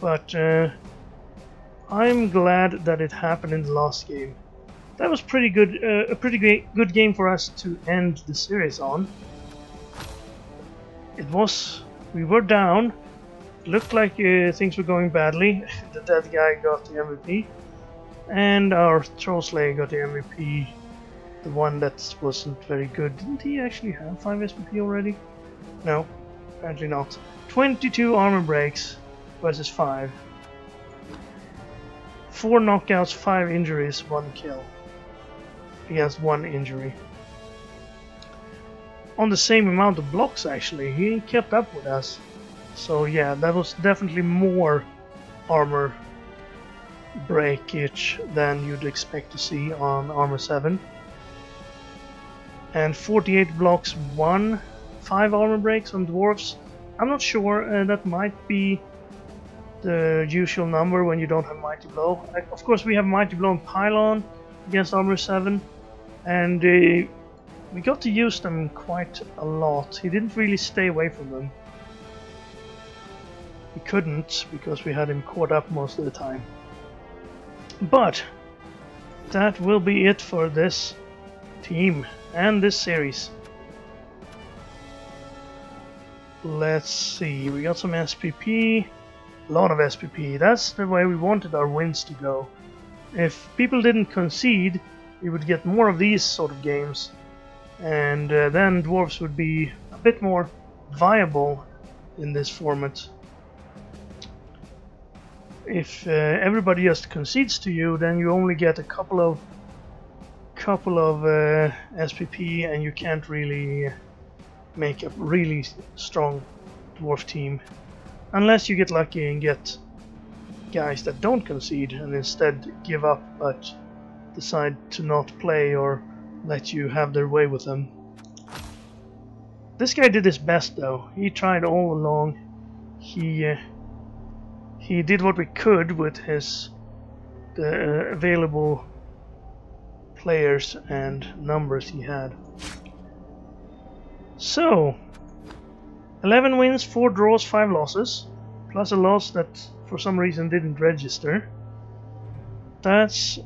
but I'm glad that it happened in the last game. That was pretty good, a pretty good game for us to end the series on. It was, we were down, looked like things were going badly. The dead guy got the MVP, and our Troll Slayer got the MVP, the one that wasn't very good. Didn't he actually have 5 SPP already? No, apparently not. 22 armor breaks versus 5. 4 knockouts, 5 injuries, 1 kill. Against 1 injury. On the same amount of blocks actually, he kept up with us. So yeah, that was definitely more armor breakage than you'd expect to see on armor 7. And 48 blocks, 5 armor breaks on Dwarves. I'm not sure, that might be the usual number when you don't have Mighty Blow. Of course we have Mighty Blow and Pylon against armor 7, and we got to use them quite a lot. He didn't really stay away from them. we couldn't because we had him caught up most of the time. But that will be it for this team and this series. Let's see, we got some SPP, a lot of SPP. That's the way we wanted our wins to go. If people didn't concede, we would get more of these sort of games, and then Dwarves would be a bit more viable in this format. If everybody just concedes to you, then you only get a couple of SPP, and you can't really make a really strong dwarf team unless you get lucky and get guys that don't concede and instead give up but decide to not play or let you have their way with them. This guy did his best though. He tried all along. He did what we could with the available players and numbers he had. So 11 wins, 4 draws, 5 losses, plus a loss that for some reason didn't register. That's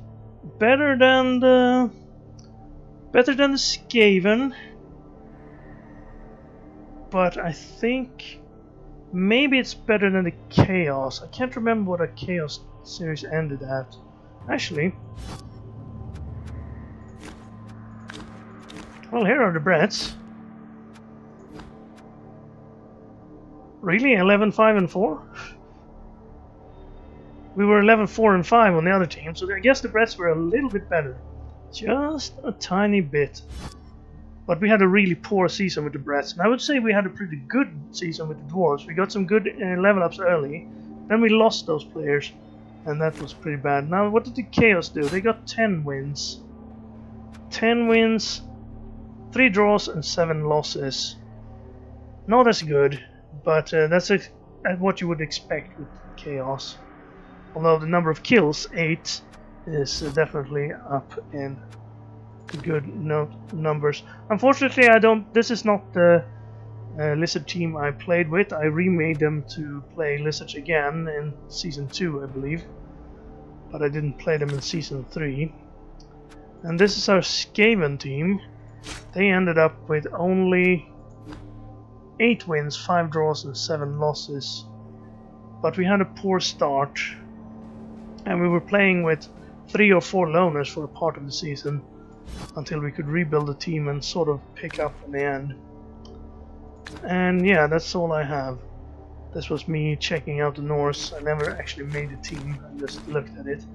better than the Skaven, but I think maybe it's better than the Chaos. I can't remember what a Chaos series ended at. Actually, well, here are the Bretts. Really? 11, 5 and 4? We were 11, 4 and 5 on the other team, so I guess the Bretts were a little bit better. Just a tiny bit. But we had a really poor season with the Bretts, and I would say we had a pretty good season with the Dwarves. We got some good level ups early, then we lost those players, and that was pretty bad. Now, what did the Chaos do? They got 10 wins. 10 wins, 3 draws and 7 losses. No, that's good. But that's what you would expect with Chaos. Although the number of kills, 8, is definitely up in the good numbers. Unfortunately, this is not the Lizard team I played with. I remade them to play Lizards again in Season 2, I believe. But I didn't play them in Season 3. And this is our Skaven team. They ended up with only 8 wins, 5 draws and 7 losses. But we had a poor start, and we were playing with 3 or 4 loners for a part of the season until we could rebuild the team and sort of pick up in the end. And yeah, that's all I have. This was me checking out the Norse. I never actually made a team, I just looked at it.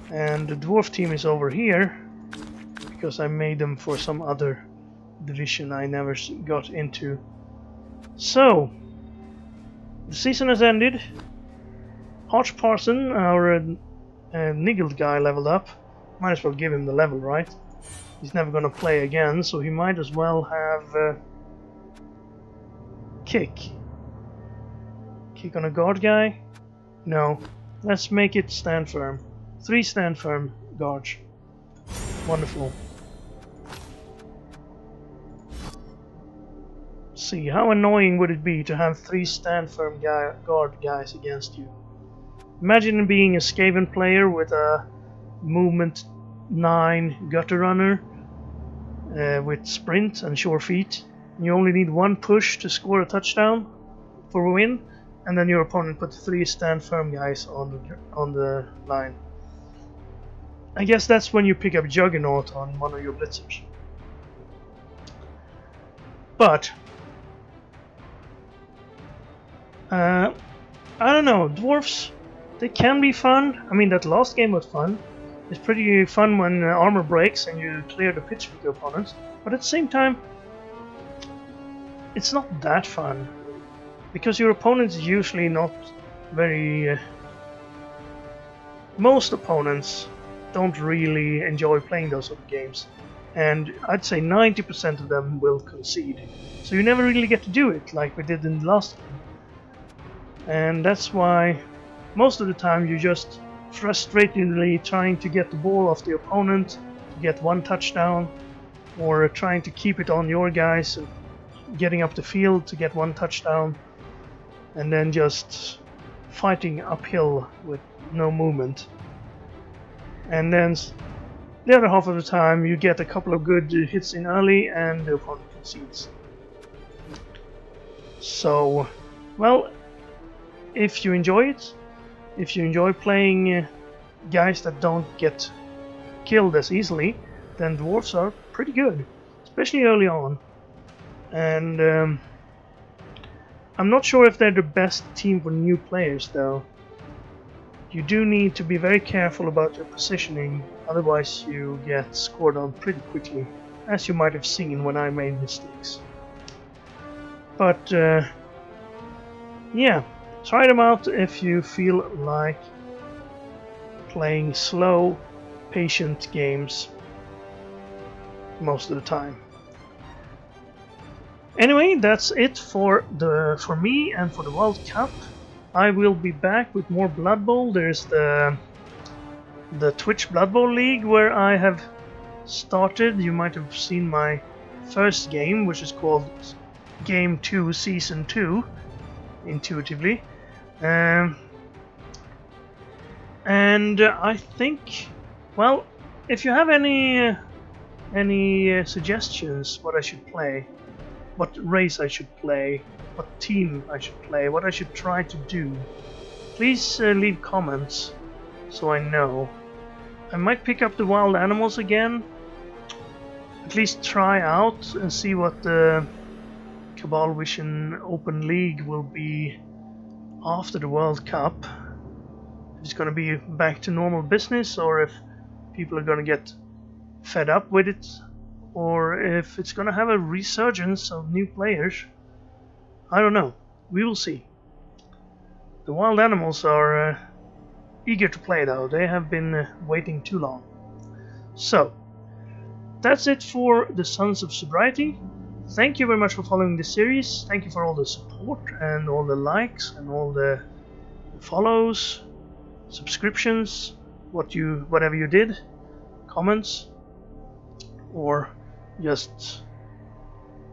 And the dwarf team is over here because I made them for some other division I never got into. So the season has ended. Hodge Parson, our niggled guy, leveled up. Might as well give him the level, right? He's never gonna play again, so he might as well have kick on a guard guy. No, let's make it stand firm. 3 stand firm guards. Wonderful. See, how annoying would it be to have 3 stand firm guard guys against you? Imagine being a Skaven player with a movement 9 gutter runner with sprint and sure feet. You only need 1 push to score a touchdown for a win, and then your opponent put 3 stand firm guys on the line. I guess that's when you pick up Juggernaut on one of your blitzers. But I don't know, dwarfs, they can be fun. I mean, that last game was fun. It's pretty fun when armor breaks and you clear the pitch with your opponents, but at the same time it's not that fun because your opponent is usually not very most opponents don't really enjoy playing those sort of games, and I'd say 90% of them will concede, so you never really get to do it like we did in the last game. And that's why most of the time you're just frustratingly trying to get the ball off the opponent to get 1 touchdown, or trying to keep it on your guys getting up the field to get one touchdown, and then just fighting uphill with no movement. And then the other half of the time you get a couple of good hits in early and the opponent concedes. So, well, if you enjoy it, if you enjoy playing guys that don't get killed as easily, then dwarves are pretty good, especially early on. And I'm not sure if they're the best team for new players though. You do need to be very careful about your positioning, otherwise you get scored on pretty quickly, as you might have seen when I made mistakes. But yeah, try them out if you feel like playing slow, patient games most of the time. Anyway, that's it for me and for the World Cup. I will be back with more Bloodbowl. There's the Twitch Bloodbowl League where I have started. You might have seen my first game, which is called Game 2 Season 2, intuitively. And I think, well, if you have any suggestions what I should play, what race I should play, what team I should play, what I should try to do, please leave comments so I know. I might pick up the wild animals again, at least try out and see what the Cabal Vision Open League will be after the World Cup. If it's going to be back to normal business, or if people are going to get fed up with it, or if it's going to have a resurgence of new players. I don't know. We will see. The wild animals are eager to play though. They have been waiting too long. So, that's it for the Sons of Sobriety. Thank you very much for following this series. Thank you for all the support and all the likes and all the follows, subscriptions, whatever you did, comments, or just,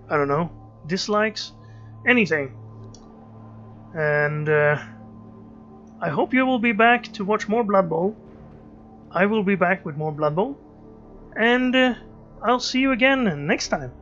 I don't know, dislikes, anything. And I hope you will be back to watch more Bloodbowl. I will be back with more Bloodbowl, and I'll see you again next time.